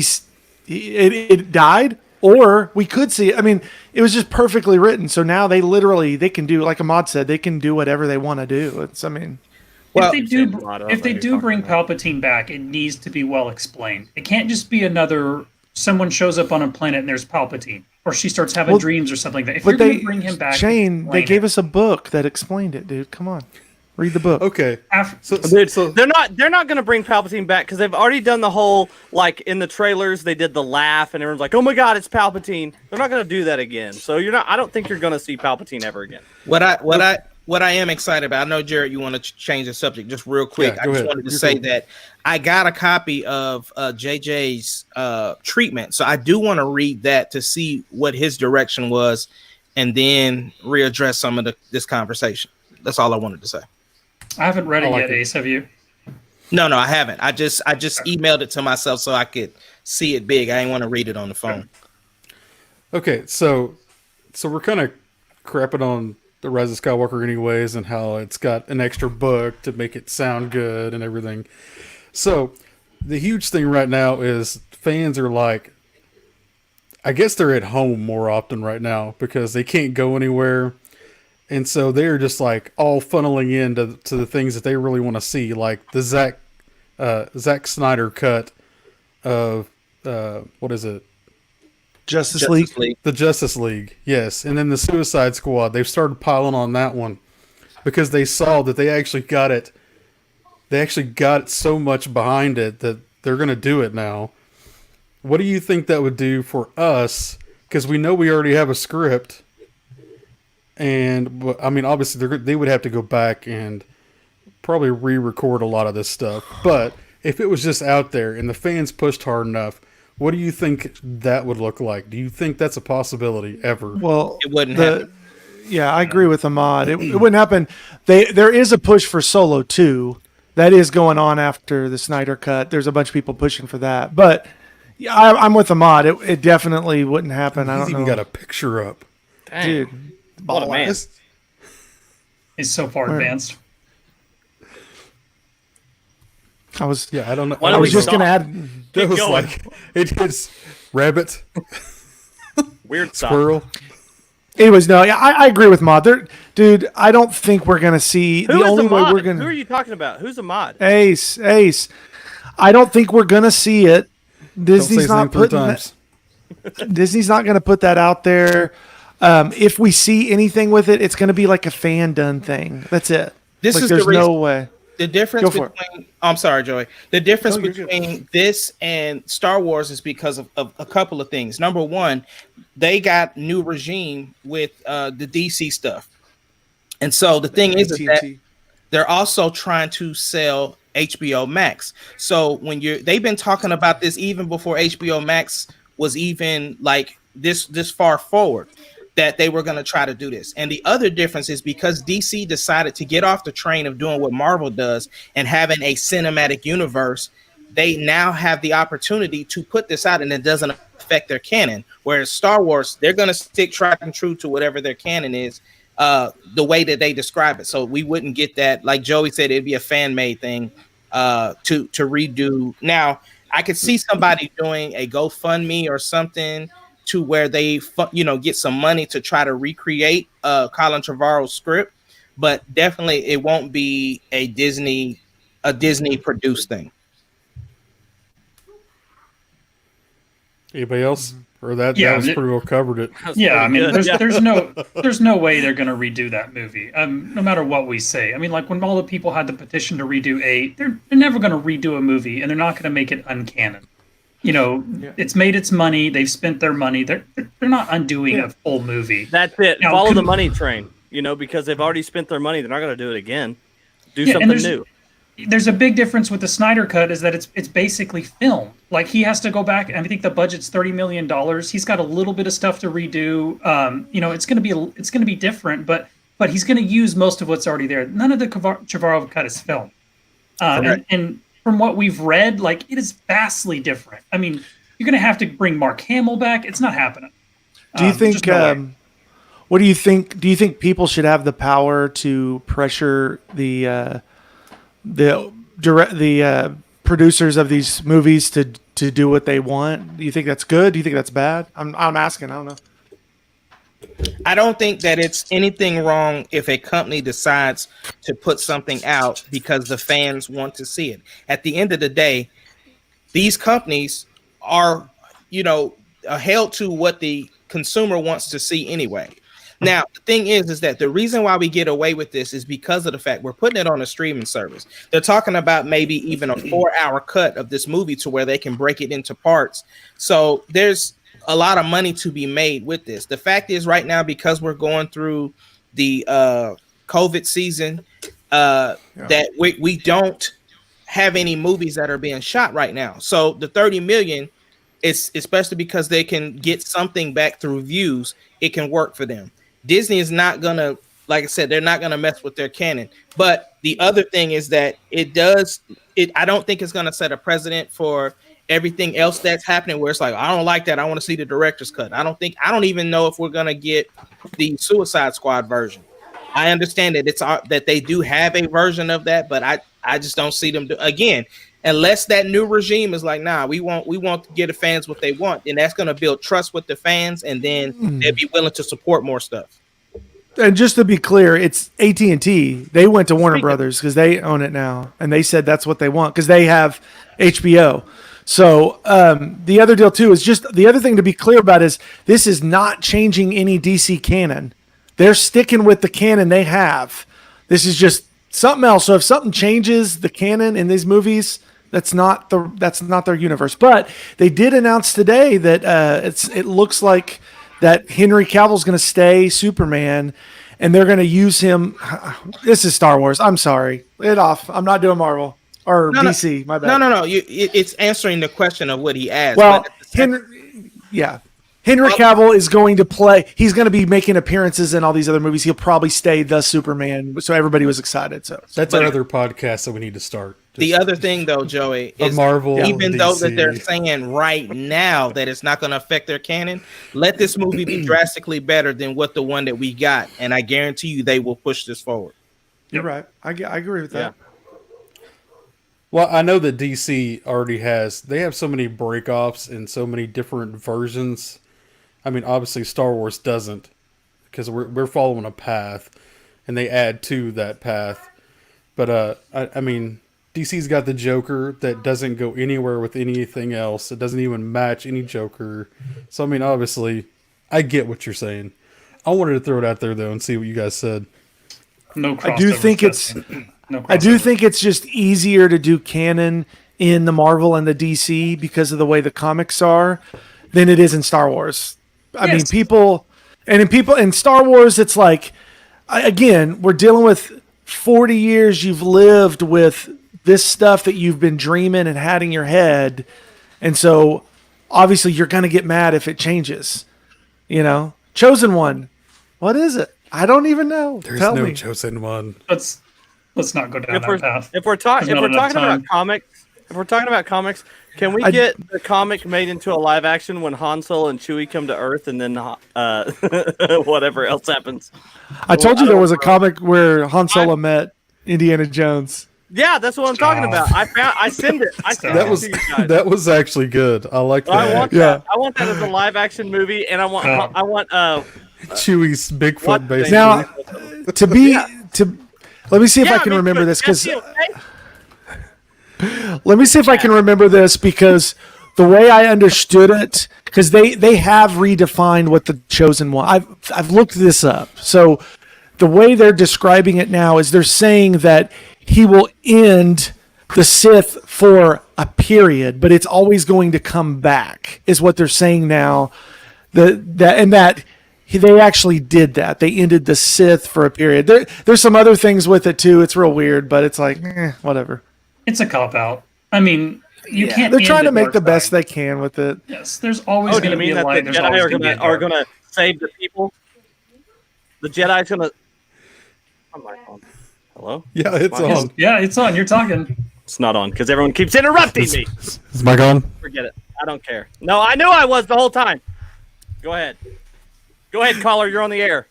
it died, or we could see it. I mean, it was just perfectly written. So now they can do, like Ahmad said, they can do whatever they want to do. Well, if they do bring Palpatine back, it needs to be well explained. It can't just be another someone shows up on a planet and there's Palpatine, or she starts having dreams or something like that. If you're going to bring him back, Shane, they gave us a book that explained it, dude. Come on, read the book. Okay. So they're not going to bring Palpatine back because they've already done the whole, like in the trailers they did the laugh and everyone's like, oh my god, it's Palpatine. They're not going to do that again. So I don't think you're going to see Palpatine ever again. What I am excited about, I know, Jared, you want to change the subject just real quick. Yeah, I just wanted to say that I got a copy of JJ's treatment. So I do want to read that to see what his direction was, and then readdress some of this conversation. That's all I wanted to say. I haven't read it yet, Ace. Have you? No, I haven't. I just emailed it to myself so I could see it big. I didn't want to read it on the phone. Okay, so we're kind of crapping on the Rise of Skywalker anyways, and how it's got an extra book to make it sound good and everything. So the huge thing right now is fans are like, I guess they're at home more often right now because they can't go anywhere. And so they're just like all funneling into the things that they really want to see, like the Zack Snyder cut of what is it? Justice League. The Justice League, yes. And then the Suicide Squad. They've started piling on that one because they saw that they actually got it. They actually got so much behind it that they're going to do it now. What do you think that would do for us? Because we know we already have a script. And, I mean, obviously they would have to go back and probably re-record a lot of this stuff. But if it was just out there and the fans pushed hard enough, what do you think that would look like? Do you think that's a possibility ever? Well, It wouldn't happen. Yeah, I agree with Ahmad. It wouldn't happen. There is a push for Solo 2 that is going on after the Snyder cut. There's a bunch of people pushing for that. But yeah, I'm with Ahmad. It definitely wouldn't happen. I don't He's know. even got a picture up. Dang. Dude, What a man. Is so far advanced. I was I don't know. Why I don't was we just stop? gonna add. It was going. like it's rabbit, Weird stuff. squirrel. Anyways, no, yeah, I agree with Ahmad. Dude, I don't think we're gonna see Who the is only way Ahmad? we're gonna Who are you talking about? Who's Ahmad? Ace. I don't think we're gonna see it. Don't say Disney's his name not 3 putting times. Disney's not going to put that out there. If we see anything with it, it's going to be like a fan done thing. That's it. This like, is the there's reason. no way. The difference Go for between I'm sorry, Joey. The difference No, you're good. between this and Star Wars is because of a couple of things. Number one, they got new regime with the DC stuff. And so the thing is that they're also trying to sell HBO Max. So they've been talking about this even before HBO Max was even like this far forward, that they were going to try to do this. And the other difference is because DC decided to get off the train of doing what Marvel does and having a cinematic universe, they now have the opportunity to put this out and it doesn't affect their canon. Whereas Star Wars, they're going to stick tried and true to whatever their canon is, the way that they describe it. So we wouldn't get that. Like Joey said, it'd be a fan-made thing to redo. Now, I could see somebody doing a GoFundMe or something to where they, get some money to try to recreate Colin Trevorrow's script, but definitely it won't be a Disney produced thing. Anybody else? or that Yeah, was pretty well covered it. That's Yeah, I pretty mean, good. there's no way they're going to redo that movie. No matter what we say. I mean, like when all the people had the petition to redo 8, they're never going to redo a movie, and they're not going to make it uncanon. It's made its money. They've spent their money. They're not undoing a full movie. That's it. Now, Follow the money train. Because they've already spent their money. They're not going to do it again. Do and something new. There's a big difference with the Snyder Cut is that it's basically film. Like he has to go back, and I think the budget's $30 million. He's got a little bit of stuff to redo. It's gonna be different, but he's gonna use most of what's already there. None of the Trevorrow cut is film, and from what we've read, like it is vastly different. I mean, you're gonna have to bring Mark Hamill back. It's not happening. Do you think? What do you think? Do you think people should have the power to pressure the producers of these movies to do what they want? Do you think that's good? Do you think that's bad? I'm asking. I don't know. I don't think that it's anything wrong if a company decides to put something out because the fans want to see it. At the end of the day, these companies are, held to what the consumer wants to see anyway. Now, the thing is that the reason why we get away with this is because of the fact we're putting it on a streaming service. They're talking about maybe even a 4-hour cut of this movie to where they can break it into parts. So there's a lot of money to be made with this. The fact is right now, because we're going through the COVID season, that we don't have any movies that are being shot right now. So the 30 million is especially because they can get something back through views. It can work for them. Disney is not going to, like I said, they're not going to mess with their canon. But the other thing is that I don't think it's going to set a precedent for everything else that's happening where it's like, I don't like that. I want to see the director's cut. I don't even know if we're going to get the Suicide Squad version. I understand that that they do have a version of that, but I just don't see them again, unless that new regime is like, nah, we want to get the fans what they want, and that's going to build trust with the fans, and then they'll be willing to support more stuff. And just to be clear, it's AT&T. They went to Warner Brothers because they own it now, and they said that's what they want because they have HBO. So the other deal too is just the other thing to be clear about is this is not changing any DC canon. They're sticking with the canon they have. This is just something else. So if something changes the canon in these movies, that's not their universe. But they did announce today that it looks like that Henry Cavill's going to stay Superman, and they're going to use him. This is Star Wars. I'm sorry. Lay it off. I'm not doing Marvel or DC. My bad. No. It's answering the question of what he asked. Well, Henry Cavill is going to play. He's going to be making appearances in all these other movies. He'll probably stay the Superman. So everybody was excited. So that's our other podcast that we need to start. The other thing, though, Joey, is Marvel, even though that they're saying right now that it's not going to affect their canon, let this movie be drastically better than what the one that we got, and I guarantee you they will push this forward. You're right. I agree with that. Yeah. Well, I know that DC already they have so many breakoffs and so many different versions. I mean, obviously Star Wars doesn't, because we're following a path, and they add to that path. But I mean, DC's got the Joker that doesn't go anywhere with anything else. It doesn't even match any Joker. So I mean, obviously, I get what you're saying. I wanted to throw it out there though and see what you guys said. No crossover. I do think it's just easier to do canon in the Marvel and the DC because of the way the comics are than it is in Star Wars. I mean, in Star Wars, it's like, again, we're dealing with 40 years you've lived with this stuff that you've been dreaming and had in your head. And so obviously you're going to get mad if it changes, Chosen One. What is it? I don't even know. There's Tell no me. Chosen One. Let's not go down that path. If we're talking about comics, can we get the comic made into a live action when Han Solo and Chewie come to Earth, and then whatever else happens? I told you there was a comic where Han Solo met Indiana Jones. Yeah, that's what I'm talking about. I send it. That was actually good. I like that. I want that as a live action movie, and I want Chewie's Bigfoot base. Now, let me see if I can remember this because. Let me see if I can remember this because the way I understood it, because they have redefined what the Chosen One. I've looked this up. So the way they're describing it now is they're saying that he will end the Sith for a period, but it's always going to come back, is what they're saying now. That they actually did that. They ended the Sith for a period. There's some other things with it too. It's real weird, but it's like, whatever. It's a cop out. I mean, you can't. They're end trying to make dark the best side. they can with it. Yes, there's always Oh, do going you to be mean a that light. the There's Jedi always are going to be a gonna dark. save the people? The Jedi's gonna. Oh, my phone. Hello? Yeah, it's Yes. on. Yeah, it's on. You're talking. It's not on because everyone keeps interrupting me. Is Mike on? Forget it. I don't care. No, I knew I was the whole time. Go ahead. Go ahead, caller. You're on the air.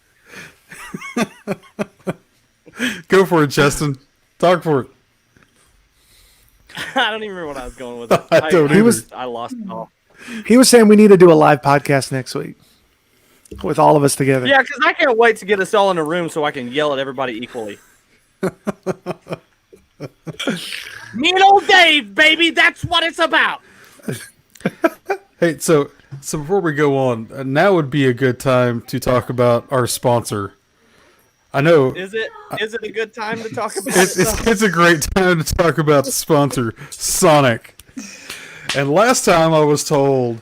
Go for it, Justin. Talk for it. I don't even remember what I was going with. It. I don't either. I lost it all. He was saying we need to do a live podcast next week with all of us together. Yeah, because I can't wait to get us all in a room so I can yell at everybody equally. Me and old Dave, baby. That's what it's about. Hey, so before we go on, now would be a good time to talk about our sponsor. I know Is it a good time to talk about it's a great time to talk about the sponsor, Sonic. And last time I was told,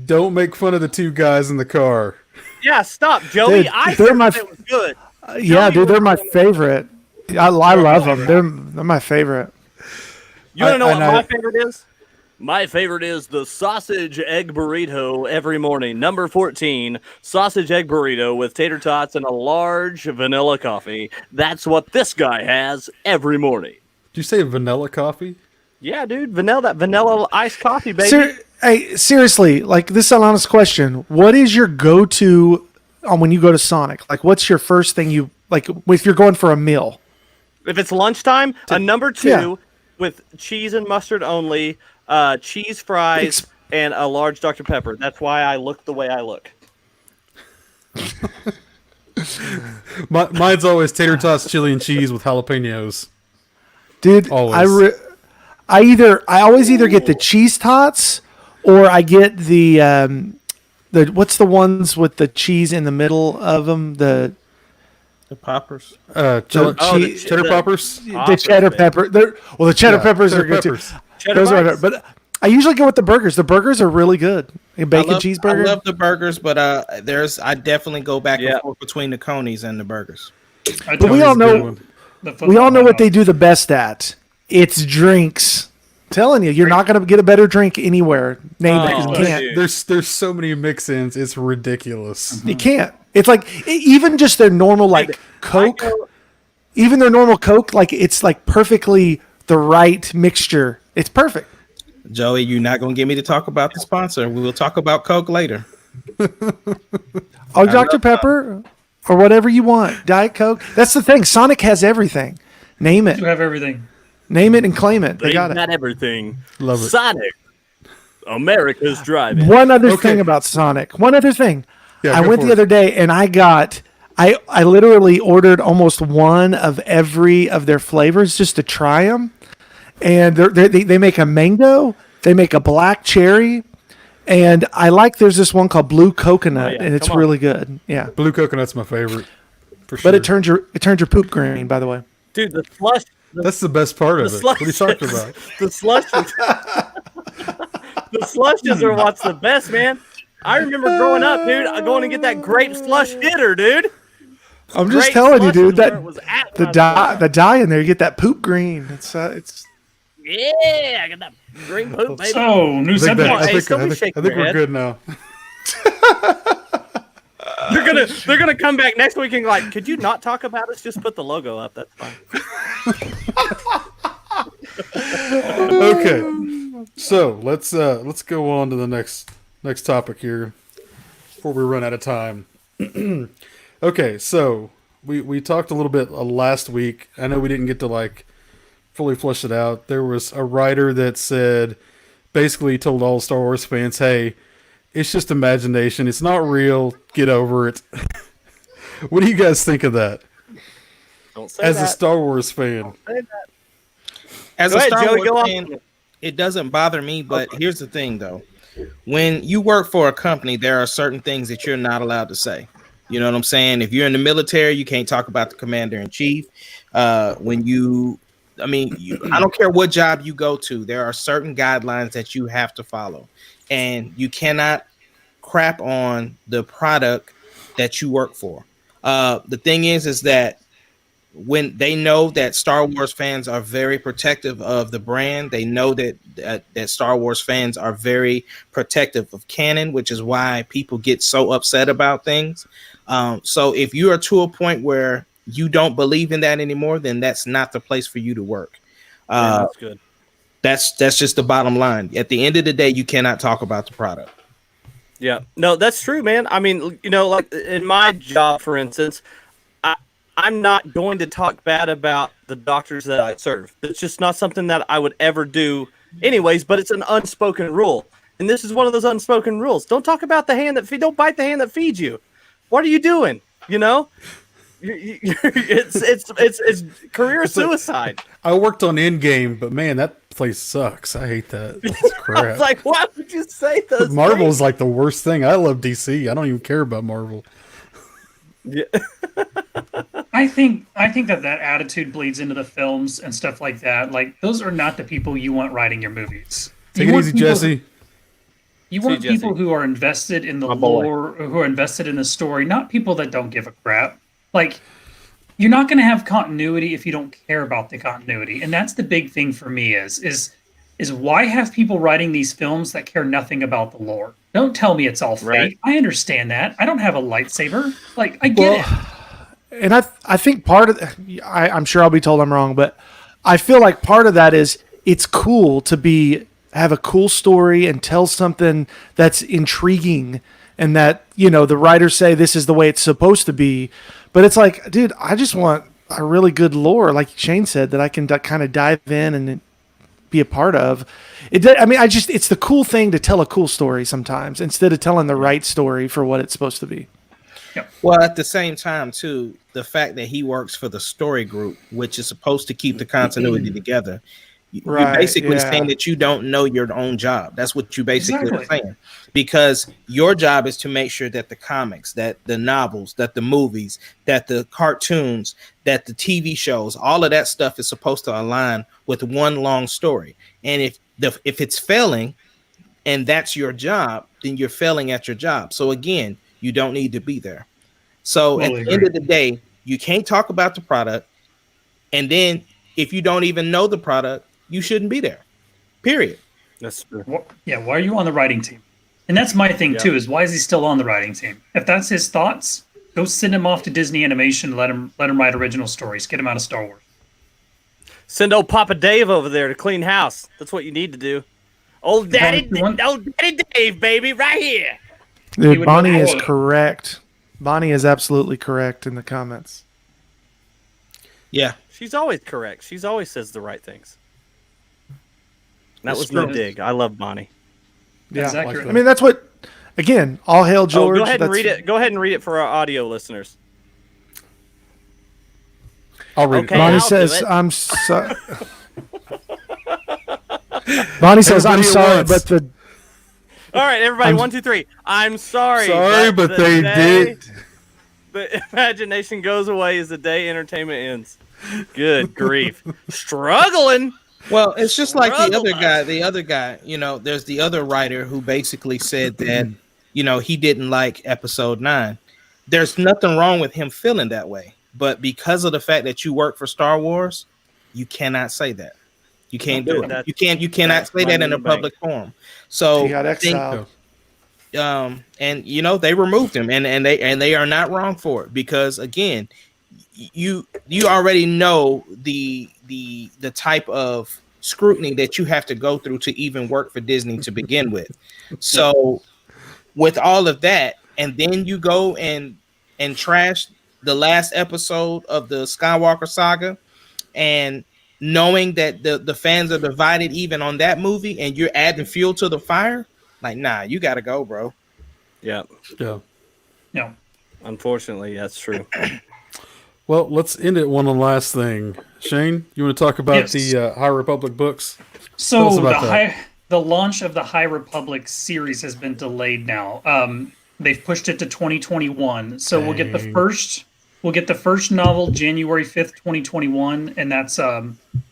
don't make fun of the two guys in the car. Yeah, stop, Joey. Dude, I they're said my it was good. Yeah, dude, they're my favorite. I love them. They're my favorite. You want to know what I- my favorite is? My favorite is the sausage egg burrito every morning. Number 14, sausage egg burrito with tater tots and a large vanilla coffee. That's what this guy has every morning. Did you say vanilla coffee? Yeah, dude, that vanilla iced coffee, baby. Hey, seriously, like, this is an honest question. What is your go-to when you go to Sonic? Like, what's your first thing you like if you're going for a meal? If it's lunchtime, a number 2 Yeah. with cheese and mustard only, cheese fries, and a large Dr. Pepper. That's why I look the way I look. Mine's always tater tots, chili, and cheese with jalapenos. Dude, Always. I always either get the cheese tots or I get the what's the ones with the cheese in the middle of them? The poppers. Cheddar the- poppers. the cheddar pepper. The cheddar peppers are good peppers. too. Cheddar Those are, bites? but I usually go with the burgers. The burgers are really good. A bacon cheeseburger. I love the burgers, but I definitely go back Yeah. and forth between the conies and the burgers. I But we totally all Good know one. we all know what they do the best at. It's drinks. I'm telling you, you're not going to get a better drink anywhere. Name it. 'Cause Oh, you can't. dude. There's so many mix-ins. It's ridiculous. You can't. It's like even just their normal like Coke. Even their normal Coke, like it's like perfectly the right mixture. It's perfect. Joey, you're not going to get me to talk about the sponsor. We will talk about Coke later. Oh, Dr. Pepper or whatever you want. Diet Coke. That's the thing. Sonic has everything. Name it. You have everything. Name it and claim it. They They've got it. got everything. Love it. Sonic. America's driving. One other Okay. thing about Sonic. One other thing. Yeah, I go went for the it. other day and I literally ordered almost one of every of their flavors just to try them. And they make a mango, they make a black cherry, and there's this one called blue coconut, Oh, yeah. and it's Come on. really good. Yeah, Blue coconut's my favorite. For sure. but it turns your poop green. By the way, Dude, the slush. That's the best part of The it. What are you talking slushes. about? The slushes. The slushes are what's the best, man. I remember growing up, dude, going to get that grape slush hitter, dude. I'm just Grape telling you, slush dude, is where that it was at the when I was dye in there, you get that poop green. It's Yeah, I got that green poop, baby. So, new I think, subject. I Hey, think, somebody I think, shake I think your we're head. good now. They're gonna come back next week and like, could you not talk about us? Just put the logo up. That's fine. Okay, so let's go on to the next topic here before we run out of time. Okay, so we talked a little bit last week. I know we didn't get to like fully flesh it out. There was a writer that said basically told all Star Wars fans, "Hey, it's just imagination. It's not real. Get over it." What do you guys think of that? Don't say As a that. Star Wars fan, As Go a ahead, Star Joey, Wars go on. fan, it doesn't bother me, but here's the thing, though. when you work for a company, there are certain things that you're not allowed to say. You know what I'm saying? If you're in the military, you can't talk about the commander in chief. When you, I mean, I don't care what job you go to, there are certain guidelines that you have to follow, and you cannot crap on the product that you work for. The thing is that when they know that Star Wars fans are very protective of the brand, they know that Star Wars fans are very protective of canon, which is why people get so upset about things. So if you are to a point where you don't believe in that anymore, then that's not the place for you to work. That's good. That's just the bottom line. At the end of the day, you cannot talk about the product. Yeah, no, that's true, man. I mean, like in my job, for instance, I'm not going to talk bad about the doctors that I serve. It's just not something that I would ever do anyways, but it's an unspoken rule. And this is one of those unspoken rules. Don't talk about the hand don't bite the hand that feeds you. What are you doing? It's career suicide. I worked on Endgame, but man, that place sucks. I hate that. It's crap. It's like, why would you say those Marvel's things? like the worst thing. I love DC. I don't even care about Marvel. Yeah. I think that attitude bleeds into the films and stuff like that. Like, those are not the people you want writing your movies. Take You it want easy, people- Jesse. You want Jesse. people who are invested in the My boy. lore, who are invested in the story, not people that don't give a crap. Like, you're not going to have continuity if you don't care about the continuity, and that's the big thing for me. Is why have people writing these films that care nothing about the lore? Don't tell me it's all fake. Right. I understand that. I don't have a lightsaber. Like, I get it. And I think part of I'm sure I'll be told I'm wrong, but I feel like part of that is it's cool to have a cool story and tell something that's intriguing, and that the writers say this is the way it's supposed to be. But it's like, dude, I just want a really good lore, like Shane said, that I can kind of dive in and be a part of. It's the cool thing to tell a cool story sometimes instead of telling the right story for what it's supposed to be. Well, at the same time, too, the fact that he works for the story group, which is supposed to keep the continuity together, you're Right, basically yeah. saying that you don't know your own job. That's what you basically are Exactly. saying. Because your job is to make sure that the comics, that the novels, that the movies, that the cartoons, that the TV shows, all of that stuff is supposed to align with one long story. And if it's failing, and that's your job, then you're failing at your job. So again, you don't need to be there. So Totally at the end agree. of the day, you can't talk about the product. And then if you don't even know the product, you shouldn't be there. Period. That's true. Why are you on the writing team? And that's my thing Yeah. too, is why is he still on the writing team? If that's his thoughts, go send him off to Disney Animation and let him write original stories. Get him out of Star Wars. Send old Papa Dave over there to clean house. That's what you need to do. Old Daddy Dave, baby, right here. Dude, would Bonnie know is all of it. correct. Bonnie is absolutely correct in the comments. Yeah. She's always correct. She's always says the right things. That That's was no true. dig. I love Bonnie. Yeah, That's accurate. I mean, that's what. Again, all hail George. Go ahead and That's- read it. Go ahead and read it for our audio listeners. I'll read Okay. it. Bonnie I'll do says, it. "I'm sorry." Bonnie says, "I'm Everybody at sorry, once. but the All right, everybody. I'm- 1, 2, 3. I'm sorry. Sorry, but the they day did. The imagination goes away as the day entertainment ends. Good grief. Struggling. Well, it's just like the Struggle other guy, there's the other writer who basically said that, he didn't like episode 9. There's nothing wrong with him feeling that way. But because of the fact that you work for Star Wars, you cannot say that. You can't do That- it. You cannot that's say that money in in a the bank. public forum. So he got I think, exiled." and they removed him, and they are not wrong for it, because again, you already know the type of scrutiny that you have to go through to even work for Disney to begin with. So with all of that, and then you go and trash the last episode of the Skywalker saga, and knowing that the fans are divided even on that movie, and you're adding fuel to the fire, like, nah, you gotta go, bro. Yeah. Yeah. No. Unfortunately, that's true. Well, let's end it one last thing. Shane, you want to talk about Yes. the High Republic books? Tell So us the about that. the launch of the High Republic series has been delayed now. They've pushed it to 2021. So Dang. we'll get the first novel January 5th, 2021, and that's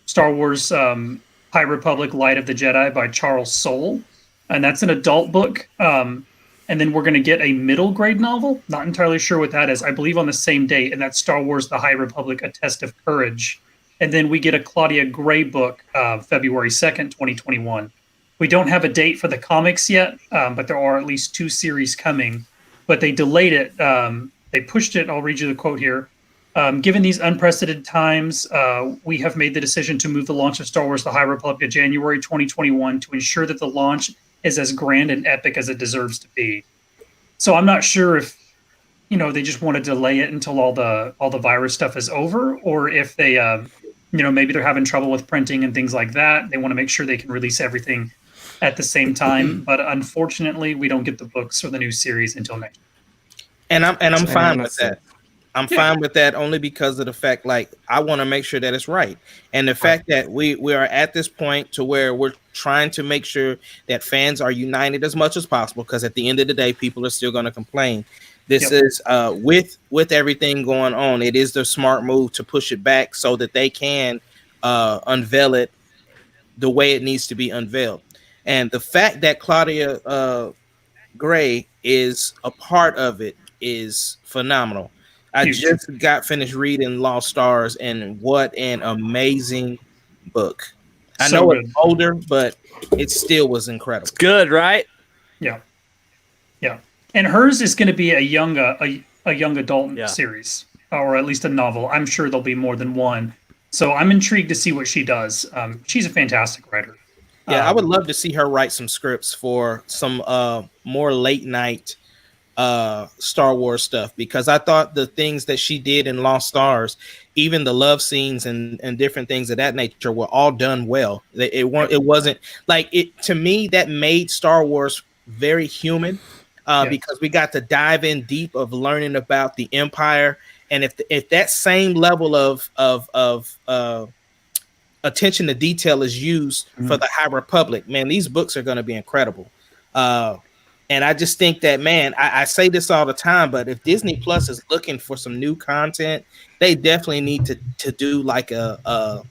Star Wars High Republic Light of the Jedi by Charles Soule. And that's an adult book. And then we're going to get a middle grade novel. Not entirely sure what that is. I believe on the same date, and that's Star Wars The High Republic, A Test of Courage. And then we get a Claudia Gray book February 2nd, 2021. We don't have a date for the comics yet, but there are at least 2 series coming. But they delayed it. They pushed it. I'll read you the quote here. Given these unprecedented times, we have made the decision to move the launch of Star Wars The High Republic to January 2021 to ensure that the launch is as grand and epic as it deserves to be. So I'm not sure if they just want to delay it until all the virus stuff is over, or if they maybe they're having trouble with printing and things like that. They want to make sure they can release everything at the same time. But unfortunately, we don't get the books or the new series until next year. And I'm fine with that. I'm fine with that only because of the fact, like, I want to make sure that it's right. And the fact that we are at this point to where we're trying to make sure that fans are united as much as possible, because at the end of the day, people are still going to complain. This is with everything going on, it is the smart move to push it back so that they can unveil it the way it needs to be unveiled. And the fact that Claudia Gray is a part of it is phenomenal. I just got finished reading Lost Stars, and what an amazing book. I know it's older, but it still was incredible. It's good, right? Yeah. Yeah. And hers is going to be a young adult series, or at least a novel. I'm sure there'll be more than one. So I'm intrigued to see what she does. She's a fantastic writer. Yeah, I would love to see her write some scripts for some more late night Star Wars stuff, because I thought the things that she did in Lost Stars, even the love scenes and different things of that nature, were all done well. It wasn't like it to me that made Star Wars very human, because we got to dive in deep of learning about the Empire, and if that same level of attention to detail is used for the High Republic, man, these books are going to be incredible. And I just think that, man, I say this all the time, but if Disney Plus is looking for some new content, they definitely need to do like a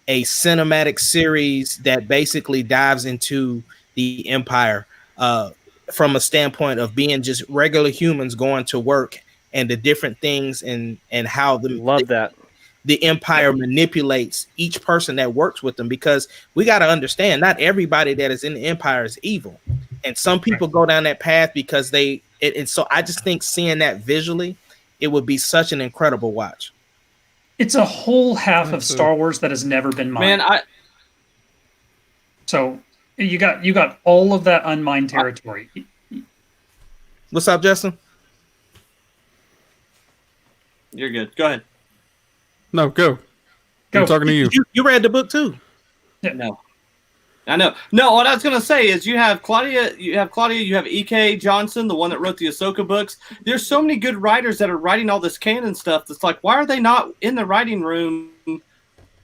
cinematic series that basically dives into the Empire from a standpoint of being just regular humans going to work, and the different things and how the Empire manipulates each person that works with them, because we got to understand not everybody that is in the Empire is evil, and some people go down that path because and so I just think seeing that visually, it would be such an incredible watch. It's a whole half of Star Wars that has never been mined. So you got all of that unmined territory. What's up, Justin? You're good. Go ahead. No, go. I'm talking to you. You read the book too. No. I know. No, what I was gonna say is you have Claudia, you have E.K. Johnson, the one that wrote the Ahsoka books. There's so many good writers that are writing all this canon stuff that's like, why are they not in the writing room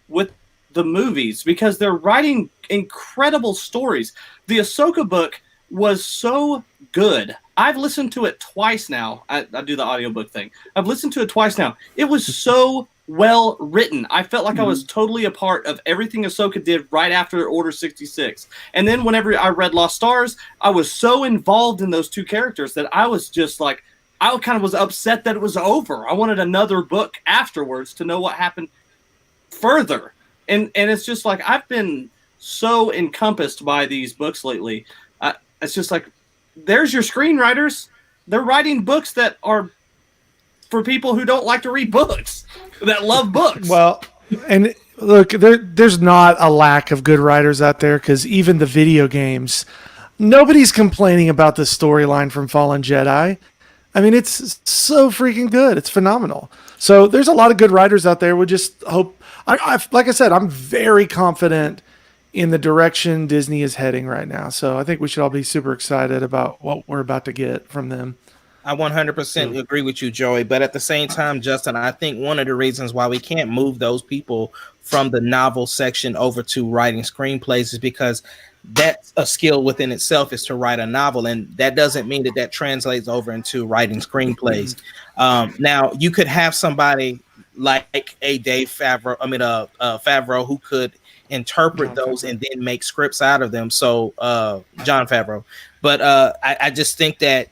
with the movies? Because they're writing incredible stories. The Ahsoka book was so good. I've listened to it twice now. I do the audiobook thing. I've listened to it twice now. It was so well written. I felt like I was totally a part of everything Ahsoka did right after Order 66. And then whenever I read Lost Stars, I was so involved in those two characters that I was just like, I kind of was upset that it was over. I wanted another book afterwards to know what happened further. And it's just like, I've been so encompassed by these books lately. It's just like, there's your screenwriters. They're writing books that are for people who don't like to read books, that love books. Well, and look, there's not a lack of good writers out there, because even the video games, nobody's complaining about the storyline from Fallen Jedi. I mean, it's so freaking good. It's phenomenal. So there's a lot of good writers out there. We just hope, like I said, I'm very confident in the direction Disney is heading right now. So I think we should all be super excited about what we're about to get from them. I 100% agree with you, Joey. But at the same time, Justin, I think one of the reasons why we can't move those people from the novel section over to writing screenplays is because that's a skill within itself, is to write a novel, and that doesn't mean that that translates over into writing screenplays. Now, you could have somebody like a Dave Favreau, Favreau, who could interpret those and then make scripts out of them. So John Favreau. But I just think that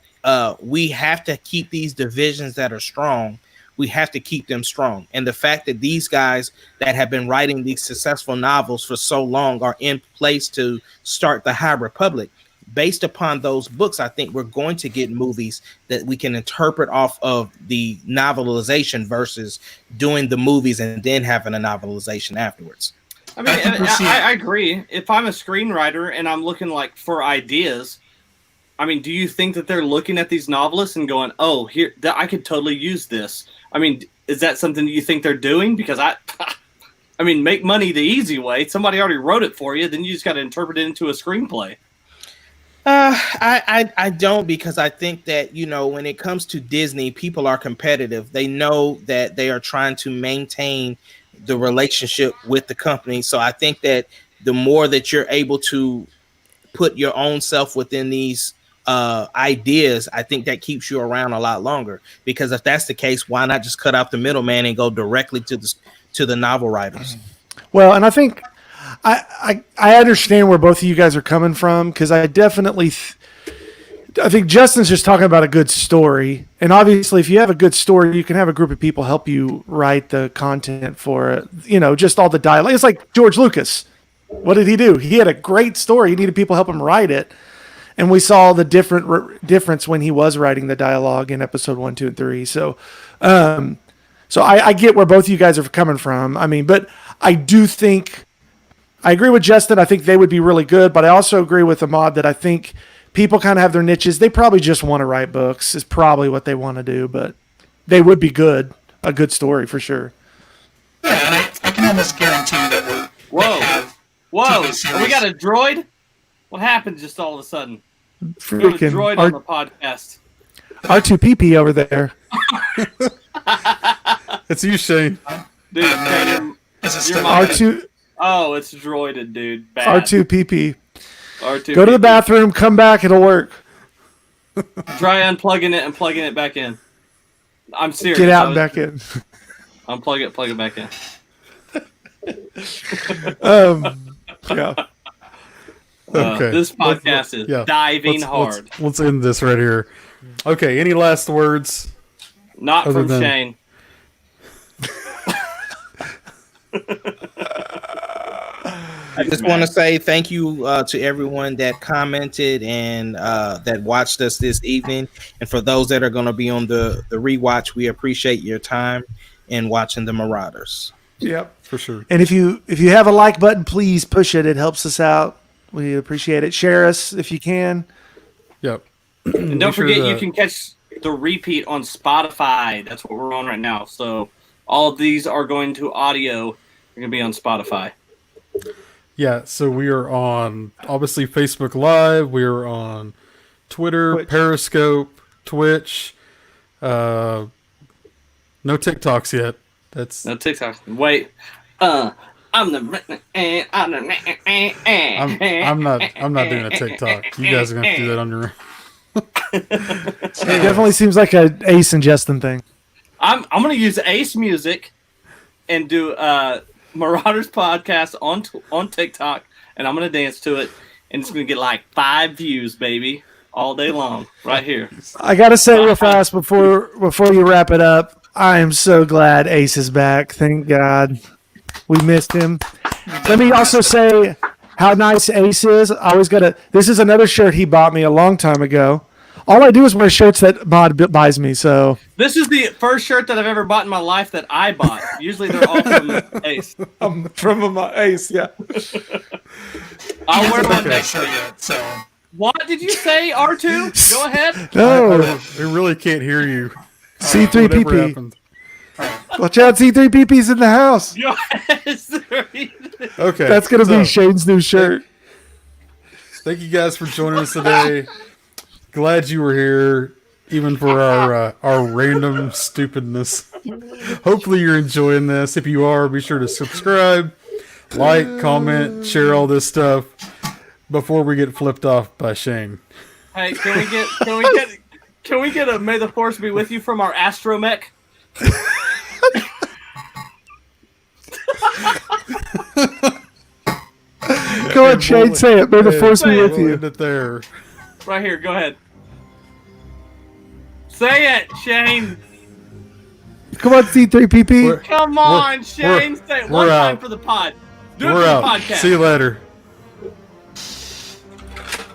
we have to keep these divisions that are strong. We have to keep them strong. And the fact that these guys that have been writing these successful novels for so long are in place to start the High Republic, based upon those books, I think we're going to get movies that we can interpret off of the novelization versus doing the movies and then having a novelization afterwards. I mean, I agree. If I'm a screenwriter and I'm looking like for ideas, I mean, do you think that they're looking at these novelists and going, "Oh, here, I could totally use this"? I mean, is that something you think they're doing? Because I mean, make money the easy way. Somebody already wrote it for you. Then you just got to interpret it into a screenplay. I don't, because I think that, you know, when it comes to Disney, people are competitive. They know that they are trying to maintain the relationship with the company. So I think that the more that you're able to put your own self within these ideas, I think that keeps you around a lot longer. Because if that's the case, why not just cut out the middleman and go directly to the novel writers? Well, and I think I understand where both of you guys are coming from, because I definitely I think Justin's just talking about a good story. And obviously, if you have a good story, you can have a group of people help you write the content for it. You know, just all the dialogue. It's like George Lucas. What did he do? He had a great story. He needed people to help him write it. And we saw the difference when he was writing the dialogue in episode 1, 2, and 3. So, I get where both of you guys are coming from. I mean, but I do think I agree with Justin. I think they would be really good, but I also agree with Ahmad that I think people kind of have their niches. They probably just want to write books is probably what they want to do, but they would be good. A good story for sure. Yeah, and I can almost guarantee that we're. Whoa! We got a droid? What happened just all of a sudden? We got a Freaking droid on the podcast. R2PP over there. It's you, Shane. Dude, Shane, Is it your still mic- R2 Oh, it's droided, dude. Bad. R2PP. R2. Go to the bathroom, come back, it'll work. Try unplugging it and plugging it back in. I'm serious. Get out and back in. Unplug it, plug it back in. Yeah. Okay. This podcast is diving hard. Let's end this right here. Okay. Any last words? Not other from than- Shane. I just want to say thank you to everyone that commented and that watched us this evening. And for those that are going to be on the rewatch, we appreciate your time in watching the Marauders. Yep. For sure. And if you have a like button, please push it. It helps us out. We appreciate it. Share us if you can. Yep. And don't forget, you can catch the repeat on Spotify. That's what we're on right now. So all of these are going to audio. They're going to be on Spotify. Yeah, so we are on, obviously, Facebook Live. We are on Twitter, Twitch. Periscope, Twitch. No TikToks yet. That's No TikTok. Wait. I'm the. I'm not doing a TikTok. You guys are gonna have to do that on your own. It definitely seems like a Ace and Justin thing. I'm going to use Ace Music and do Marauders podcast on TikTok, and I'm going to dance to it, and it's going to get like 5 views, baby, all day long, right here. I gotta say real fast before you wrap it up, I am so glad Ace is back. Thank God. We missed him. Let me also say how nice Ace is. I always gotta. This is another shirt he bought me a long time ago. All I do is wear shirts that Mod buys me. So This is the first shirt that I've ever bought in my life that I bought. Usually they're all from Ace. from Ace, yeah. I'll wear one Okay. next Show you. So What did you say, R2? Go ahead. No, We really can't hear you. Whatever C3PP. happened. Watch out, C3PP's in the house. Yes. Okay. That's gonna so, be Shane's new shirt. Thank you guys for joining us today. Glad you were here. even for our random stupidness. Hopefully you're enjoying this. If you are, be sure to subscribe, like, comment, share all this stuff before we get flipped off by Shane. Hey, can we get a May the Force be with you from our astromech? Go on, Shane, say it. May the force be with We'll you. end it there. Right here, go ahead. Say it, Shane. Come on, C3PP. Come on, Shane. Say it one we're time out. for the pod. Do it We're for out. the podcast. See you later.